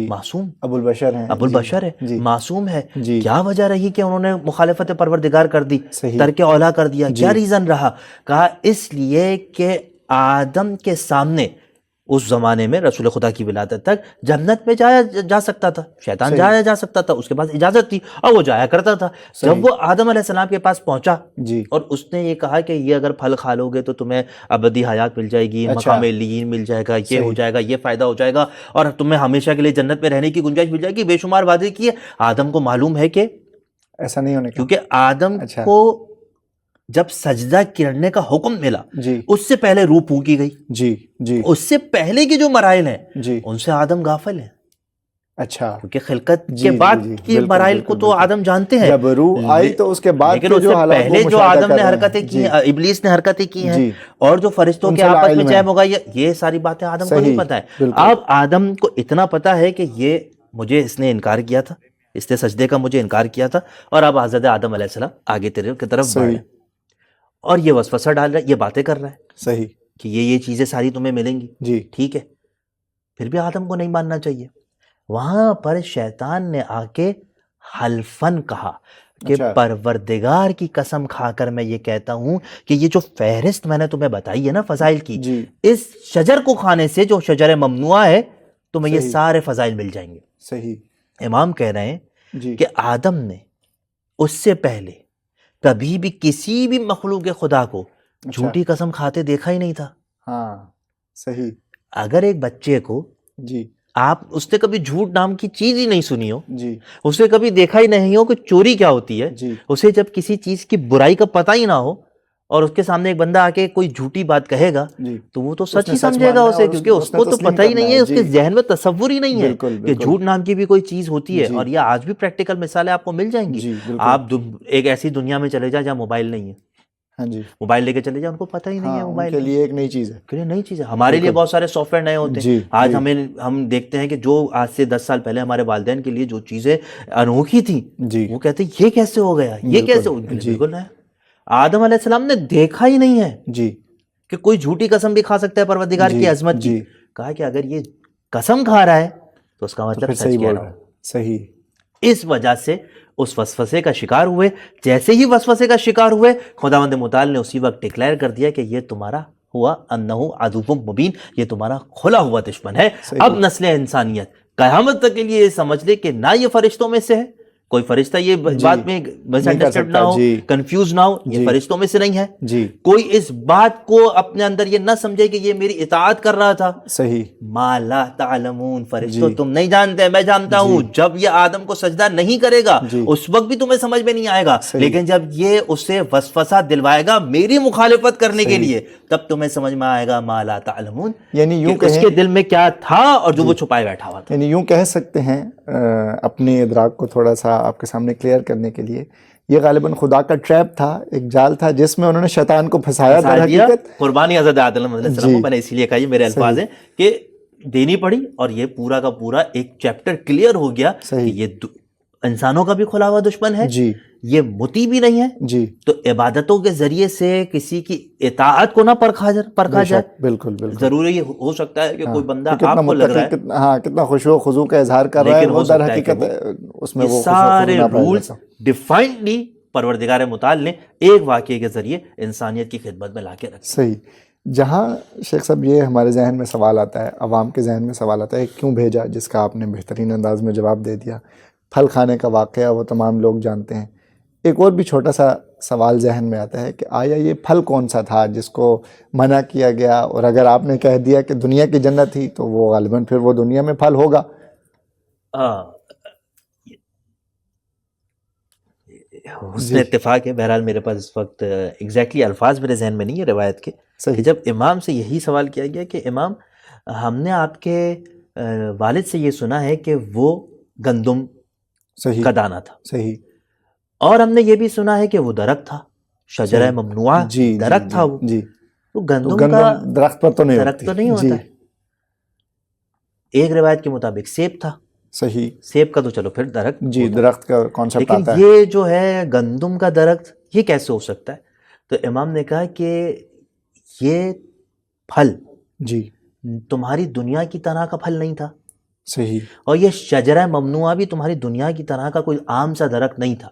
معصوم ابو البشر ہیں, ابو البشر ہے, معصوم ہے, جی کیا وجہ رہی کہ انہوں نے مخالفت پروردگار کر دی, ترک اولا کر دیا؟ کیا ریزن رہا؟ کہا اس لیے کہ آدم کے سامنے اس زمانے میں رسول خدا کی ولادت تک جنت میں جایا جا سکتا تھا, شیطان جایا جا سکتا تھا, اس کے پاس اجازت تھی اور وہ جایا کرتا تھا. جب وہ آدم علیہ السلام کے پاس پہنچا اور اس نے یہ کہا کہ یہ اگر پھل کھا لو گے تو تمہیں ابدی حیات مل جائے گی, مقام علیین مل جائے گا, یہ ہو جائے گا, یہ فائدہ ہو جائے گا, اور تمہیں ہمیشہ کے لیے جنت میں رہنے کی گنجائش مل جائے گی, بے شمار وعدے کیے. آدم کو معلوم ہے کہ ایسا نہیں ہونے کا, کیونکہ آدم کو جب سجدہ کرنے کا حکم ملا اس سے پہلے روح پھونکی گئی, جی اس سے پہلے کے جو مراحل ہیں جی ان سے آدم غافل ہیں. اچھا, کیونکہ خلقت کے بعد کی مراحل کو تو آدم جانتے ہیں, جب روح آئی تو اس کے بعد لیکن اس سے پہلے جو آدم نے حرکتیں کی ہیں, ابلیس نے حرکتیں کی ہیں, اور جو فرشتوں کے آپس میں جیم ہوگا, یہ ساری باتیں آدم کو نہیں پتا ہے. اب آدم کو اتنا پتا ہے کہ یہ مجھے اس نے انکار کیا تھا, اس نے سجدے کا مجھے انکار کیا تھا, اور اب حضرت آدم علیہ السلام آگے تیرے کی طرف بڑھ رہے ہیں اور یہ وسوسہ ڈال رہا ہے, یہ باتیں کر رہا ہے صحیح کہ یہ چیزیں ساری تمہیں ملیں گی. جی ٹھیک ہے, پھر بھی آدم کو نہیں ماننا چاہیے. وہاں پر شیطان نے آ کے حلفن کہا کہ پروردگار کی قسم کھا کر میں یہ کہتا ہوں کہ یہ جو فہرست میں نے تمہیں بتائی ہے نا فضائل کی, اس شجر کو کھانے سے جو شجر ممنوع ہے تمہیں یہ سارے فضائل مل جائیں گے. صحیح. امام کہہ رہے ہیں کہ آدم نے اس سے پہلے کبھی بھی کسی بھی مخلوق خدا کو جھوٹی قسم کھاتے دیکھا ہی نہیں تھا. ہاں صحیح. اگر ایک بچے کو آپ اس نے کبھی جھوٹ نام کی چیز ہی نہیں سنی ہو, اسے کبھی دیکھا ہی نہیں ہو کہ چوری کیا ہوتی ہے, اسے جب کسی چیز کی برائی کا پتہ ہی نہ ہو اور اس کے سامنے ایک بندہ آ کے کوئی جھوٹی بات کہے گا تو وہ تو سچ ہی سمجھے گا اسے, کیونکہ اس کو تو پتہ ہی نہیں ہے, اس کے ذہن میں تصور ہی نہیں ہے کہ جھوٹ نام کی بھی کوئی چیز ہوتی ہے. اور یہ آج بھی پریکٹیکل مثالیں آپ کو مل جائیں گی. آپ ایک ایسی دنیا میں چلے جائیں جہاں موبائل نہیں ہے, موبائل لے کے چلے جائیں, ان کو پتہ ہی نہیں ہے موبائل کے لیے ایک نئی چیز ہے, نئی چیز ہے. ہمارے لیے بہت سارے سافٹ ویئر نئے ہوتے ہیں. آج ہم دیکھتے ہیں کہ جو آج سے 10 سال پہلے ہمارے والدین کے لیے جو چیزیں انوکھی تھیں وہ کہتے ہیں یہ کیسے ہو گیا, یہ کیسے ہو گیا. بالکل نیا. آدم علیہ السلام نے دیکھا ہی نہیں ہے کہ کوئی جھوٹی قسم بھی کھا سکتا ہے پروردگار کی عظمت کی. کہا کہ اگر یہ قسم کھا رہا ہے تو اس کا مطلب سچ کہہ رہا ہے. صحیح. اس وجہ سے اس وسوسے کا شکار ہوئے. جیسے ہی وسوسے کا شکار ہوئے خداوند متعال نے اسی وقت ڈکلیئر کر دیا کہ یہ تمہارا ہوا انہو عدو مبین, یہ تمہارا کھلا ہوا دشمن ہے. اب نسل انسانیت قیامت تک کے لیے یہ سمجھ لے کہ نہ یہ فرشتوں میں سے ہے, کوئی فرشتہ یہ بات میں مس انڈرسٹینڈ نہ ہو, کنفیوز نہ ہو, یہ فرشتوں میں سے نہیں ہے. کوئی اس بات کو اپنے اندر یہ نہ سمجھے کہ یہ میری اطاعت کر رہا تھا. صحیح. ما لا تعلمون, فرشتوں تم نہیں جانتے, میں جانتا ہوں. جب یہ آدم کو سجدہ نہیں کرے گا اس وقت بھی تمہیں سمجھ میں نہیں آئے گا, لیکن جب یہ اسے وسوسہ دلوائے گا میری مخالفت کرنے کے لیے تب تمہیں سمجھ میں آئے گا ما لا تعلمون, یعنی یوں اس کے دل میں کیا تھا اور جو وہ چھپائے بیٹھا ہوا تھا. یعنی یوں کہہ سکتے ہیں اپنے ادراک کو تھوڑا سا آپ کے سامنے کلیئر کرنے کے لیے, یہ غالباً خدا کا ٹریپ تھا, ایک جال تھا جس میں انہوں نے شیطان کو پھنسایا تھا. قربانی حضرت آدم علیہ السلام کو میں نے اسی لیے کہا, یہ میرے الفاظ ہیں, کہ دینی پڑی اور یہ پورا کا پورا ایک چیپٹر کلیئر ہو گیا کہ یہ انسانوں کا بھی کھلا ہوا دشمن ہے, یہ مطیع بھی نہیں ہے. تو عبادتوں کے ذریعے سے کسی کی اطاعت کو نہ پرکھا جائے. بالکل ضروری ہو سکتا ہے کہ کوئی بندہ آپ کو لگ رہا ہے ہاں کتنا خشوع و خضوع کا اظہار کر رہا ہے, وہ در حقیقت اس میں وہ سارے رولز ڈیفائنڈلی پروردگار متعال نے ایک واقعے کے ذریعے انسانیت کی خدمت میں لا کے رکھا. صحیح. جہاں شیخ صاحب یہ ہمارے ذہن میں سوال آتا ہے, عوام کے ذہن میں سوال آتا ہے کیوں بھیجا, جس کا آپ نے بہترین انداز میں جواب دے دیا. پھل کھانے کا واقعہ وہ تمام لوگ جانتے ہیں. ایک اور بھی چھوٹا سا سوال ذہن میں آتا ہے کہ آیا یہ پھل کون سا تھا جس کو منع کیا گیا, اور اگر آپ نے کہہ دیا کہ دنیا کی جنت تھی تو وہ غالباً پھر وہ دنیا میں پھل ہوگا. حسن اتفاق ہے. بہرحال میرے پاس اس وقت ایگزیکٹلی الفاظ میرے ذہن میں نہیں ہے روایت کے, کہ جب امام سے یہی سوال کیا گیا کہ امام ہم نے آپ کے والد سے یہ سنا ہے کہ وہ گندم صحیح کا دانہ تھا، صحیح، اور ہم نے یہ بھی سنا ہے کہ وہ درخت تھا، شجرہ ممنوعہ درخت تھا وہ، تو گندم کا درخت پر تو نہیں درخت تو نہیں ہوتا ہے. ایک روایت کے مطابق سیب تھا، صحیح، سیب کا تو چلو پھر درخت جی درخت کا کانسیپٹ لیکن آتا ہے. یہ جو ہے گندم کا درخت یہ کیسے ہو سکتا ہے؟ تو امام نے کہا کہ یہ پھل جی تمہاری دنیا کی طرح کا پھل نہیں تھا، صحیح اور یہ شجرہ ممنوعہ بھی تمہاری دنیا کی طرح کا کوئی عام سا درخت نہیں تھا.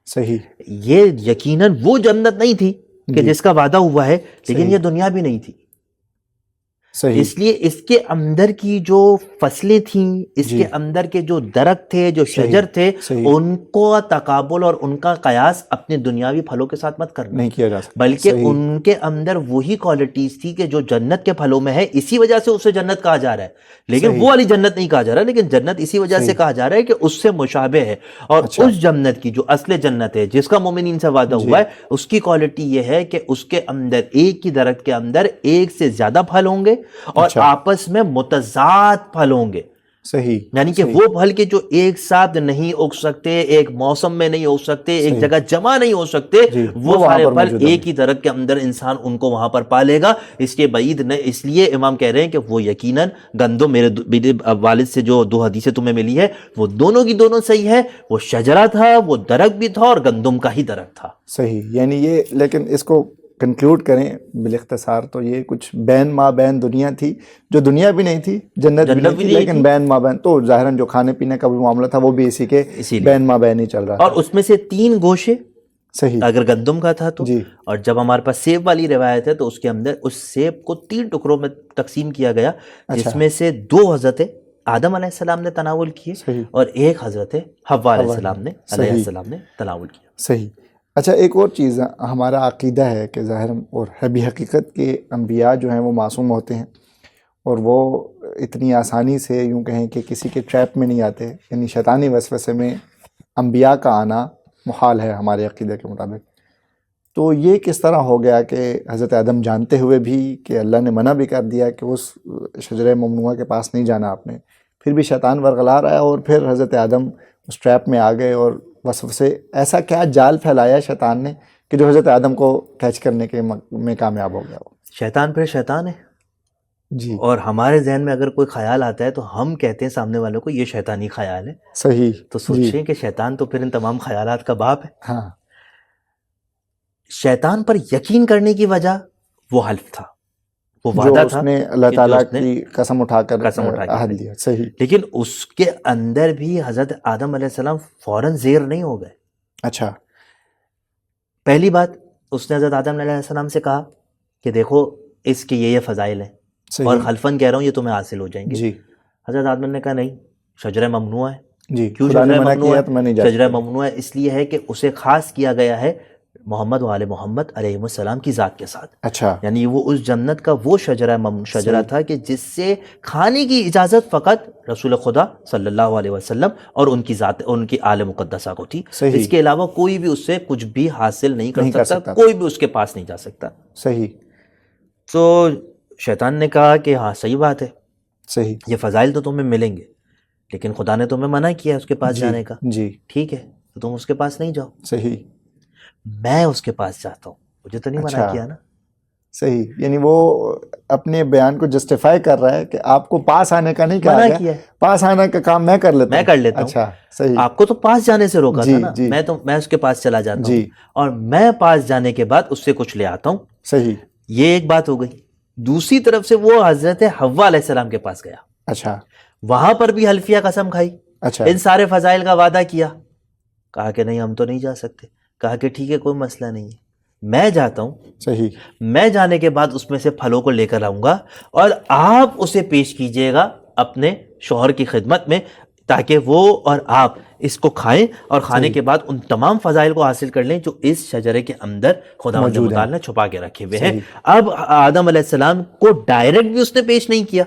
صحیح، یہ یقیناً وہ جنت نہیں تھی کہ جس کا وعدہ ہوا ہے، لیکن صحیح. یہ دنیا بھی نہیں تھی. صحیح، اس لیے اس کے اندر کی جو فصلیں تھیں، اس جی. کے اندر کے جو درخت تھے، جو صحیح، شجر تھے، صحیح. ان کو تقابل اور ان کا قیاس اپنے دنیاوی پھلوں کے ساتھ مت کرنا، نہیں کیا جا سکتا. بلکہ صحیح. ان کے اندر وہی کوالٹیز تھی کہ جو جنت کے پھلوں میں ہے، اسی وجہ سے اسے جنت کہا جا رہا ہے. لیکن صحیح. وہ والی جنت نہیں کہا جا رہا، لیکن جنت اسی وجہ سے صحیح. کہا جا رہا ہے کہ اس سے مشابہ ہے. اور اچھا. اس جنت کی جو اصل جنت ہے، جس کا مومنین سے وعدہ جی. ہوا ہے، اس کی کوالٹی یہ ہے کہ اس کے اندر ایک ہی درخت کے اندر ایک سے زیادہ پھل ہوں گے، اور اچھا. آپس میں متضاد پھل ہوں گے. صحیح، یعنی کہ صحیح. وہ پھل کے جو ایک ساتھ نہیں اگ سکتے، ایک موسم میں نہیں اگ سکتے، ایک صحیح. جگہ جمع نہیں ہو سکتے، جی. وہ وہاں سارے پر پھل موجود ہوں ایک ہی درخت کے اندر انسان ان کو وہاں پر پالے گا. اس کے بعید نہیں، اس لیے امام کہہ رہے ہیں کہ وہ یقیناً گندم، میرے والد سے جو دو حدیثیں تمہیں ملی ہے وہ دونوں کی دونوں صحیح ہے. وہ شجرہ تھا، وہ درخت بھی تھا، اور گندم کا ہی درخت تھا. صحیح. یعنی یہ، لیکن اس کو کنکلوڈ کریں بالاختصار تو یہ کچھ بین ما بین دنیا تھی، جو دنیا بھی نہیں تھی، جنت بھی نہیں تھی، لیکن بین ما بین. تو ظاہراً جو کھانے پینے کا بھی معاملہ تھا وہ بھی اسی کے بین ما بین ہی چل رہا تھا. اور اس میں سے 3 گوشے صحیح اگر گندم کا تھا تو، جی. اور جب ہمارے پاس سیب والی روایت ہے تو اس کے اندر اس سیب کو 3 ٹکڑوں میں تقسیم کیا گیا، جس میں سے 2 حضرت آدم علیہ السلام نے تناول کیے، صحیح. اور ایک حضرت حوا علیہ السلام نے تناول کیا. صحیح. اچھا، ایک اور چیز، ہمارا عقیدہ ہے کہ ظاہر اور ہے بھی حقیقت کہ انبیاء جو ہیں وہ معصوم ہوتے ہیں، اور وہ اتنی آسانی سے یوں کہیں کہ کسی کے ٹریپ میں نہیں آتے. یعنی شیطانی وسوسے میں انبیاء کا آنا محال ہے ہمارے عقیدے کے مطابق. تو یہ کس طرح ہو گیا کہ حضرت آدم جانتے ہوئے بھی کہ اللہ نے منع بھی کر دیا کہ اس شجرہ ممنوعہ کے پاس نہیں جانا آپ نے، پھر بھی شیطان ورغلا رہا ہے، اور پھر حضرت آدم اس ٹریپ میں آ گئے، اور وسوسے ایسا کیا جال پھیلایا شیطان نے کہ جو حضرت آدم کو کیچ کرنے کے میں کامیاب ہو گیا؟ شیطان پھر شیطان ہے جی. اور ہمارے ذہن میں اگر کوئی خیال آتا ہے تو ہم کہتے ہیں سامنے والوں کو یہ شیطانی خیال ہے. صحیح. تو سوچیں کہ شیطان تو پھر ان تمام خیالات کا باپ ہے. ہاں. شیطان پر یقین کرنے کی وجہ وہ حلف تھا، وہ وعدہ تھا، اس نے اللہ تعالیٰ کی قسم اٹھا کر عہد لیا. صحیح. لیکن اس کے اندر بھی حضرت آدم علیہ السلام فوراً زیر نہیں ہو گئے. اچھا. پہلی بات، اس نے حضرت آدم علیہ السلام سے کہا کہ دیکھو اس کے یہ فضائل ہیں، اور خلفاً کہہ رہا ہوں یہ تمہیں حاصل ہو جائیں گے. جی. حضرت آدم نے کہا نہیں، شجرہ ممنوع ہے. جی. کیوں شجرہ ممنوع ہے؟ شجرہ ممنوع ہے اس لیے ہے کہ اسے خاص کیا گیا ہے محمد و آل محمد علیہ السلام کی ذات کے ساتھ. اچھا. یعنی وہ اس جنت کا وہ شجرہ تھا کہ جس سے کھانے کی اجازت فقط رسول خدا صلی اللہ علیہ وسلم اور ان کی ذات، ان کی آل مقدسہ کو تھی. اس کے علاوہ کوئی بھی اس سے کچھ بھی حاصل نہیں کر سکتا، کوئی بھی اس کے پاس نہیں جا سکتا. صحیح. تو شیطان نے کہا کہ ہاں صحیح بات ہے، صحیح، یہ فضائل تو تمہیں ملیں گے، لیکن خدا نے تمہیں منع کیا اس کے پاس جانے کا. جی. ٹھیک ہے، تو تم اس کے پاس نہیں جاؤ. صحیح. میں اس کے پاس جاتا ہوں، مجھے تو نہیں منع کیا نا. صحیح. یعنی وہ اپنے بیان کو جسٹیفائی کر رہا ہے کہ آپ کو پاس آنے کا نہیں کہا گیا، پاس آنے کا کام میں کر لیتا ہوں. اچھا صحیح. آپ کو تو پاس جانے سے روکا تھا نا، میں اس کے پاس چلا جاتا ہوں، اور میں پاس جانے کے بعد اس سے کچھ لے آتا ہوں. صحیح. یہ ایک بات ہو گئی. دوسری طرف سے وہ حضرت حوا علیہ السلام کے پاس گیا. اچھا. وہاں پر بھی حلفیہ قسم کھائی. اچھا. ان سارے فضائل کا وعدہ کیا. کہا کہ نہیں ہم تو نہیں جا سکتے. کہا کہ ٹھیک ہے کوئی مسئلہ نہیں ہے، میں جاتا ہوں. صحیح. میں جانے کے بعد اس میں سے پھلوں کو لے کر آؤں گا، اور آپ اسے پیش کیجئے گا اپنے شوہر کی خدمت میں، تاکہ وہ اور آپ اس کو کھائیں، اور کھانے کے بعد ان تمام فضائل کو حاصل کر لیں جو اس شجرے کے اندر خداوند متعال نے چھپا کے رکھے ہوئے ہیں. اب آدم علیہ السلام کو ڈائریکٹ بھی اس نے پیش نہیں کیا.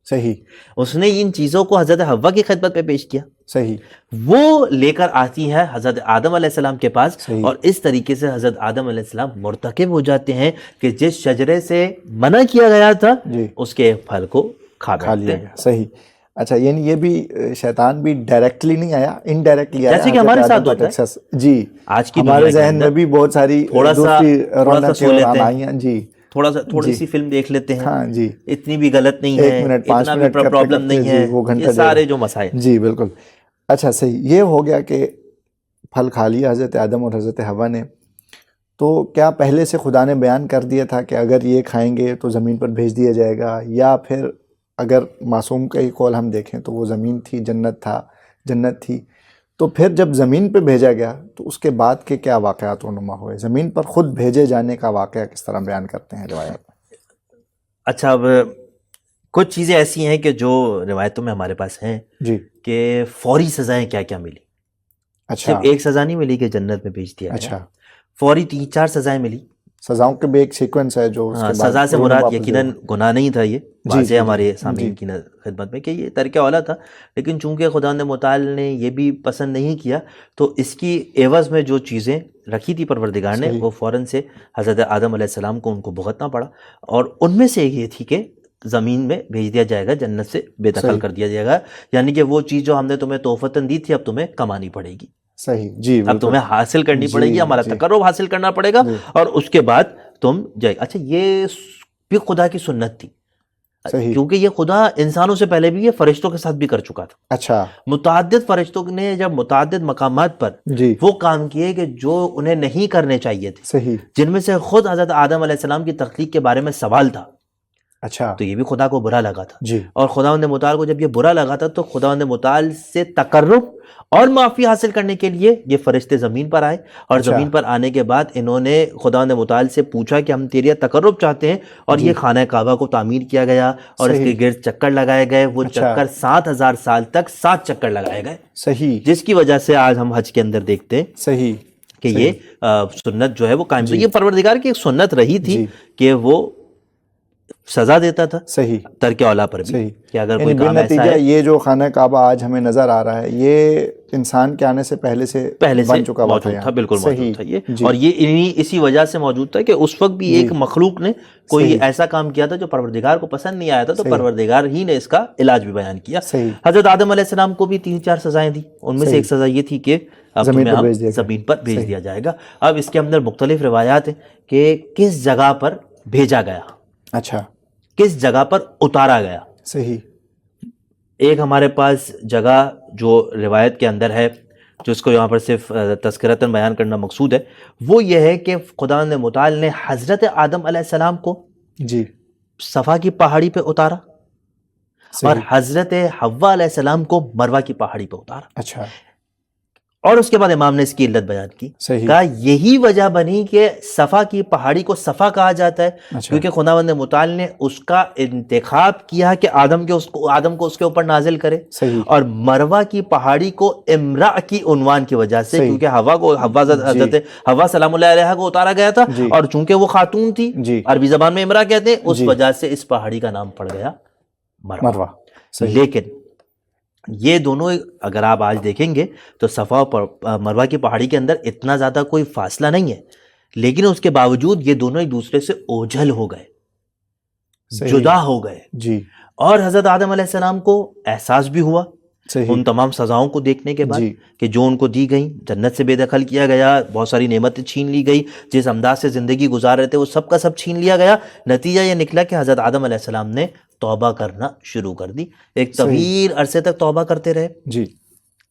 صحیح. اس نے ان چیزوں کو حضرت حوا کی خدمت پہ پیش کیا. صحیح. وہ لے کر آتی ہے حضرت آدم علیہ السلام کے پاس، اور اس طریقے سے حضرت آدم علیہ السلام مرتکب ہو جاتے ہیں کہ جس شجرے سے منع کیا گیا تھا اس کے پھل کو کھا لیا گیا. صحیح. اچھا یعنی یہ بھی شیطان بھی ڈائریکٹلی نہیں آیا, انڈائریکٹلی آیا, جیسے کہ ہمارے ساتھ ہوتا ہے. جی آج کی ہمارے ذہن میں بھی بہت ساری تھوڑا سا رونقیں اور آئیں. جی تھوڑی سی فلم دیکھ لیتے ہیں, ہاں جی, اتنی بھی غلط نہیں ہے, 1 منٹ 5 منٹ پرابلم نہیں ہے, یہ سارے جو مسائل. جی بالکل. اچھا صحیح. یہ ہو گیا کہ پھل کھا لیا حضرت آدم اور حضرت حوا نے, تو کیا پہلے سے خدا نے بیان کر دیا تھا کہ اگر یہ کھائیں گے تو زمین پر بھیج دیا جائے گا, یا پھر اگر معصوم کا ہی قول ہم دیکھیں تو وہ زمین تھی, جنت تھی, تو پھر جب زمین پہ بھیجا گیا تو اس کے بعد کے کیا واقعات رونما ہوئے؟ زمین پر خود بھیجے جانے کا واقعہ کس طرح بیان کرتے ہیں روایات میں؟ اچھا اب کچھ چیزیں ایسی ہیں کہ جو روایتوں میں ہمارے پاس ہیں جی, کہ فوری سزائیں کیا کیا ملی. اچھا صرف ایک سزا نہیں ملی کہ جنت میں بھیج دیا, اچھا فوری 3-4 سزائیں ملی. سزاؤں کے بھی ایک سیکوینس ہے جو سزا سے مراد یقیناً گناہ نہیں تھا, یہ واضح ہمارے سامعین کی خدمت میں کہ یہ ترک اولا تھا, لیکن چونکہ خدا متعال نے یہ بھی پسند نہیں کیا تو اس کی عوض میں جو چیزیں رکھی تھی پروردگار نے وہ فوراً سے حضرت آدم علیہ السلام کو ان کو بھگتنا پڑا, اور ان میں سے یہ تھی کہ زمین میں بھیج دیا جائے گا, جنت سے بے دخل کر دیا جائے گا, یعنی کہ وہ چیز جو ہم نے تمہیں تحفتاً دی تھی اب تمہیں کمانی پڑے گی. صحیح جی, اب تمہیں حاصل کرنی پڑے گی, ہمارا تقرب حاصل کرنا پڑے گا, اور اس کے بعد تم جائے. اچھا یہ بھی خدا کی سنت تھی, کیونکہ یہ خدا انسانوں سے پہلے بھی یہ فرشتوں کے ساتھ بھی کر چکا تھا. اچھا متعدد فرشتوں نے جب متعدد مقامات پر وہ کام کیے کہ جو انہیں نہیں کرنے چاہیے تھے, صحیح, جن میں سے خود حضرت آدم علیہ السلام کی تخلیق کے بارے میں سوال تھا. اچھا تو یہ بھی خدا کو برا لگا تھا جی, اور خداوند متعال کو جب یہ برا لگا تھا تو خداوند متعال سے تقرب اور معافی حاصل کرنے کے لیے یہ فرشتے زمین پر آئے, اور زمین پر آنے کے بعد انہوں نے خداوند متعال سے پوچھا کہ ہم تیرے تقرب چاہتے ہیں, اور یہ خانہ کعبہ کو تعمیر کیا گیا اور اس کے گرد چکر لگائے گئے. وہ چکر 7000 سال تک 7 چکر لگائے گئے. صحیح, جس کی وجہ سے آج ہم حج کے اندر دیکھتے ہیں صحیح کہ یہ سنت جو ہے وہ قائم تھی. یہ پروردگار کی ایک سنت رہی تھی کہ وہ سزا دیتا تھا صحیح ترک اولا پر بھی, کہ اگر کوئی کام ایسا ہے. یہ جو خانہ کعبہ آج ہمیں نظر آ رہا ہے یہ انسان کے آنے سے پہلے سے بن چکا موجود تھا, بالکل موجود تھا یہ, اور یہ اسی وجہ سے موجود تھا کہ اس وقت بھی ایک مخلوق نے کوئی ایسا کام کیا تھا جو پروردگار کو پسند نہیں آیا تھا, تو پروردگار ہی نے اس کا علاج بھی بیان کیا. حضرت آدم علیہ السلام کو بھی 3-4 سزائیں دی, ان میں سے ایک سزا یہ تھی کہ اب تمہیں زمین پر بھیج دیا جائے گا. اب اس کے اندر مختلف روایات ہیں کہ کس جگہ پر بھیجا گیا, اچھا کس جگہ پر اتارا گیا. صحیح, ایک ہمارے پاس جگہ جو روایت کے اندر ہے, جو اس کو یہاں پر صرف تذکرتاً بیان کرنا مقصود ہے, وہ یہ ہے کہ خداوند متعال نے حضرت آدم علیہ السلام کو جی صفا کی پہاڑی پہ اتارا, اور حضرت حوا علیہ السلام کو مروہ کی پہاڑی پہ اتارا. اچھا, اور اس کے بعد امام نے اس کی علت بیان کی, کہا یہی وجہ بنی کہ صفا کی پہاڑی کو صفا کہا جاتا ہے کیونکہ خداوند متعال نے اس کا انتخاب کیا کہ آدم کو اس کے اوپر نازل کرے, اور مروہ کی پہاڑی کو امرا کی عنوان کی وجہ سے, کیونکہ حضرت حوا سلام اللہ علیہ کو اتارا گیا تھا, اور چونکہ وہ خاتون تھی, عربی زبان میں امرا کہتے ہیں, اس وجہ سے اس پہاڑی کا نام پڑ گیا مروہ. لیکن یہ دونوں اگر آپ آج دیکھیں گے تو صفا اور مروہ کی پہاڑی کے اندر اتنا زیادہ کوئی فاصلہ نہیں ہے, لیکن اس کے باوجود یہ دونوں ایک دوسرے سے اوجھل ہو گئے, جدا ہو گئے جی. اور حضرت آدم علیہ السلام کو احساس بھی ہوا ان تمام سزاؤں کو دیکھنے کے بعد کہ جو ان کو دی گئیں, جنت سے بے دخل کیا گیا, بہت ساری نعمتیں چھین لی گئی, جس انداز سے زندگی گزار رہے تھے وہ سب کا سب چھین لیا گیا. نتیجہ یہ نکلا کہ حضرت آدم علیہ السلام نے توبہ کرنا شروع کر دی, ایک طویل عرصے تک توبہ کرتے رہے جی.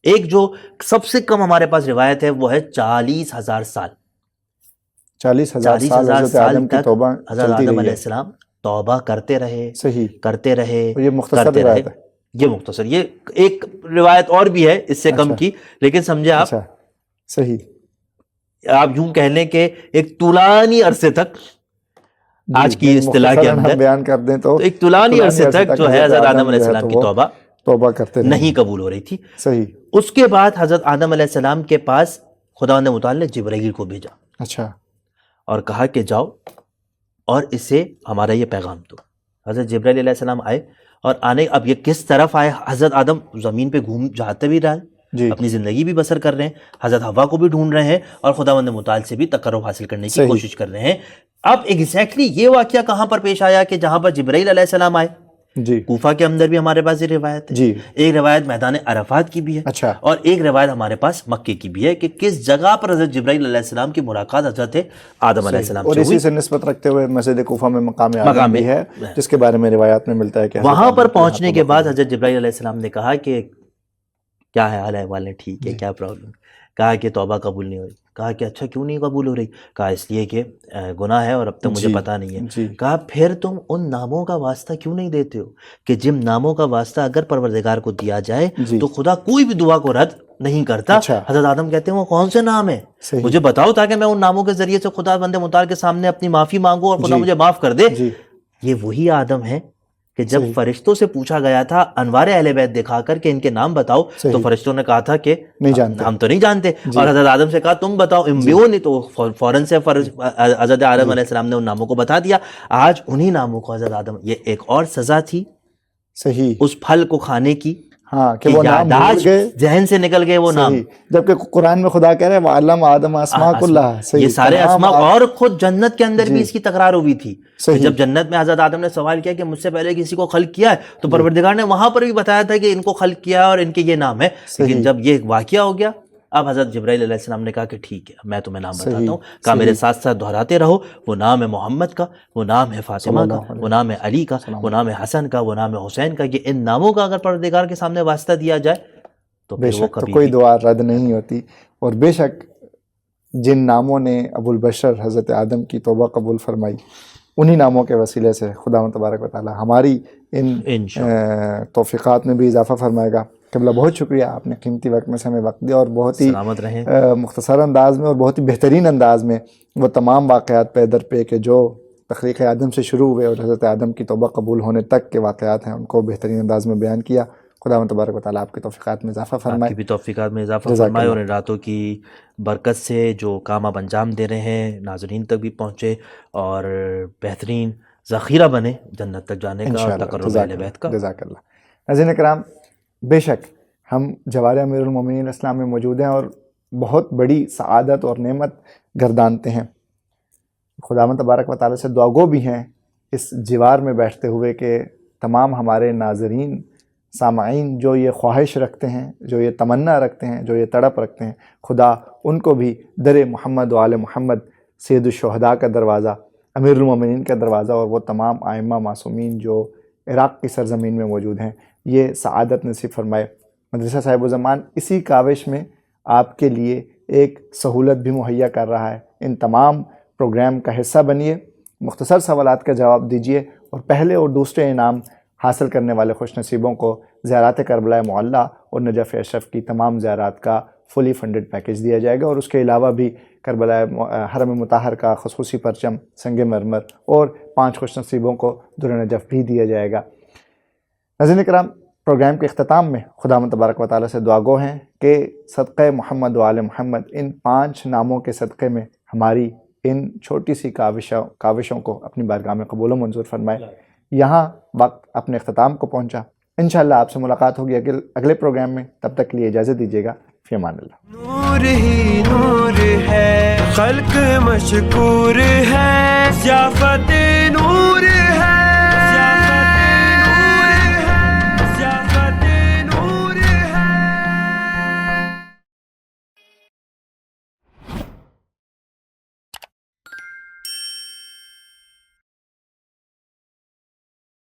ایک جو سب سے کم ہمارے پاس روایت ہے وہ ہے 40,000 سال. 40,000 سال تک حضرت آدم علیہ السلام توبہ کرتے رہے, کرتے رہے. یہ مختصر روایت ہے, یہ مختصر, یہ ایک روایت اور بھی ہے اس سے کم کی, لیکن سمجھے آپ صحیح, آپ یوں کہہ لیں کہ ایک طولانی عرصے تک, آج کی اصطلاح کے اندر بیان کر دیں تو ایک طولانی عرصے تک جو ہے حضرت آدم علیہ السلام کی توبہ کرتے نہیں قبول ہو رہی تھی. صحیح. اس کے بعد حضرت آدم علیہ السلام کے پاس خداوند متعال نے جبرائیل کو بھیجا, اچھا, اور کہا کہ جاؤ اور اسے ہمارا یہ پیغام دو. حضرت جبرائیل علیہ السلام آئے, اور اب یہ کس طرف آئے, حضرت آدم زمین پہ جاتے بھی رہے, اپنی زندگی بھی بسر کر رہے ہیں, حضرت حوا کو بھی ڈھونڈ رہے ہیں, اور خداوند متعال سے بھی تقرب حاصل کرنے کی کوشش کر رہے ہیں. اب ایگزیکٹلی یہ واقعہ کہاں پر پیش آیا کہ جہاں پر جبرائیل علیہ السلام آئے, جی کوفہ کے اندر بھی ہمارے پاس یہ روایت ہے. ایک روایت میدان عرفات کی بھی ہے اور ایک روایت ہمارے پاس مکے کی بھی ہے کہ کس جگہ پر حضرت جبرائیل علیہ السلام کی ملاقات حضرت آدم علیہ السلام اور اسی سے نسبت رکھتے ہوئے مسجد کوفہ میں مقام آدم بھی ہے جس کے بارے میں روایات میں ملتا ہے کہ وہاں پر پہنچنے کے بعد حضرت جبرائیل علیہ السلام نے کہا کہ کیا ہے حال احوال ہے، ٹھیک ہے، کیا پرابلم؟ کہا کہ توبہ قبول نہیں ہوئی. کہا کہ اچھا کیوں نہیں قبول ہو رہی؟ کہا اس لیے کہ گناہ ہے اور اب تک مجھے پتہ نہیں ہے. کہا پھر تم ان ناموں کا واسطہ کیوں نہیں دیتے ہو کہ جن ناموں کا واسطہ اگر پروردگار کو دیا جائے تو خدا کوئی بھی دعا کو رد نہیں کرتا. حضرت آدم کہتے ہیں وہ کون سے نام ہیں مجھے بتاؤ تاکہ میں ان ناموں کے ذریعے سے خدا بندے متعال کے سامنے اپنی معافی مانگوں اور خدا مجھے معاف کر دے. یہ وہی آدم ہے کہ جب فرشتوں سے پوچھا گیا تھا انوار اہل بیت دکھا کر کہ ان کے نام بتاؤ تو فرشتوں نے کہا تھا کہ ہم تو نہیں جانتے. اور حضرت آدم سے کہا تم بتاؤ انبیونی، تو فوراً سے حضرت آدم علیہ السلام نے ان ناموں کو بتا دیا. آج انہی ناموں کو حضرت آدم، یہ ایک اور سزا تھی اس پھل کو کھانے کی کہ وہ یادداشت ذہن سے نکل گئے وہ نام، جبکہ قرآن میں خدا کہہ رہے ہیں وَعَلَّمَ آدَمَ أَسْمَاءَ كُلَّهَا. یہ سارے اسماء، اور خود جنت کے اندر بھی اس کی تکرار ہوئی تھی. جب جنت میں حضرت آدم نے سوال کیا کہ مجھ سے پہلے کسی کو خلق کیا ہے تو پروردگار نے وہاں پر بھی بتایا تھا کہ ان کو خلق کیا ہے اور ان کے یہ نام ہے. لیکن جب یہ واقعہ ہو گیا اب حضرت جبرائیل علیہ السلام نے کہا کہ ٹھیک ہے میں تمہیں نام بتاتا ہوں. کہا میرے ساتھ ساتھ دہراتے رہو. وہ نام ہے محمد کا، وہ نام ہے فاطمہ کا، وہ نام ہے علی کا، وہ نام ہے حسن کا، وہ نام ہے حسین کا. یہ ان ناموں کا اگر پروردگار کے سامنے واسطہ دیا جائے تو بے شک تو کوئی دعا رد نہیں ہوتی. اور بے شک جن ناموں نے ابو البشر حضرت آدم کی توبہ قبول فرمائی انہی ناموں کے وسیلے سے خدا تبارک و تعالی ہماری ان توفیقات میں بھی اضافہ فرمائے گا. قبلہ بہت شکریہ، آپ نے قیمتی وقت میں سے ہمیں وقت دیا اور بہت ہی مختصر انداز میں اور بہت ہی بہترین انداز میں وہ تمام واقعات پہ در پہ کہ جو تخلیق آدم سے شروع ہوئے اور حضرت آدم کی توبہ قبول ہونے تک کے واقعات ہیں ان کو بہترین انداز میں بیان کیا. خدا تبارک و تعالیٰ آپ کی توفیقات میں اضافہ فرمائے، آپ کی بھی توفیقات میں اضافہ فرمائے اور ان راتوں کی برکت سے جو کام آپ انجام دے رہے ہیں ناظرین تک بھی پہنچے اور بہترین ذخیرہ بنے جنت تک جانے کا اور تقرب اہل بیت کا. جزاک اللہ. ناظرین کرام، بے شک ہم جوار امیر المومنین اسلام میں موجود ہیں اور بہت بڑی سعادت اور نعمت گردانتے ہیں. خدا تبارک و تعالیٰ سے دعا گو بھی ہیں اس جوار میں بیٹھتے ہوئے کہ تمام ہمارے ناظرین سامعین جو یہ خواہش رکھتے ہیں، جو یہ تمنا رکھتے ہیں، جو یہ تڑپ رکھتے ہیں، خدا ان کو بھی در محمد و آل محمد، سید الشہداء کا دروازہ، امیر المومنین کا دروازہ اور وہ تمام ائمہ معصومین جو عراق کی سرزمین میں موجود ہیں یہ سعادت نصیب فرمائے. مدرسہ صاحب الزمان اسی کاوش میں آپ کے لیے ایک سہولت بھی مہیا کر رہا ہے. ان تمام پروگرام کا حصہ بنیے، مختصر سوالات کا جواب دیجیے اور پہلے اور دوسرے انعام حاصل کرنے والے خوش نصیبوں کو زیارات کربلا معلیٰ اور نجف اشرف کی تمام زیارات کا فلی فنڈڈ پیکج دیا جائے گا اور اس کے علاوہ بھی کربلا حرم مطہر کا خصوصی پرچم، سنگ مرمر اور 5 خوش نصیبوں کو در نجف بھی دیا جائے گا. ناظرین کرام، پروگرام کے اختتام میں خدا تبارک و تعالیٰ سے دعا گو ہیں کہ صدقہ محمد و آل محمد ان 5 ناموں کے صدقے میں ہماری ان چھوٹی سی کاوشوں کو اپنی بارگاہ میں قبول و منظور فرمائے. یہاں وقت اپنے اختتام کو پہنچا. انشاءاللہ آپ سے ملاقات ہوگی اگلے پروگرام میں. تب تک کے لیے اجازت دیجیے گا. فی امان اللہ. نور ہی نور ہے، خلق مشکور ہے، ضیافت نور ہے.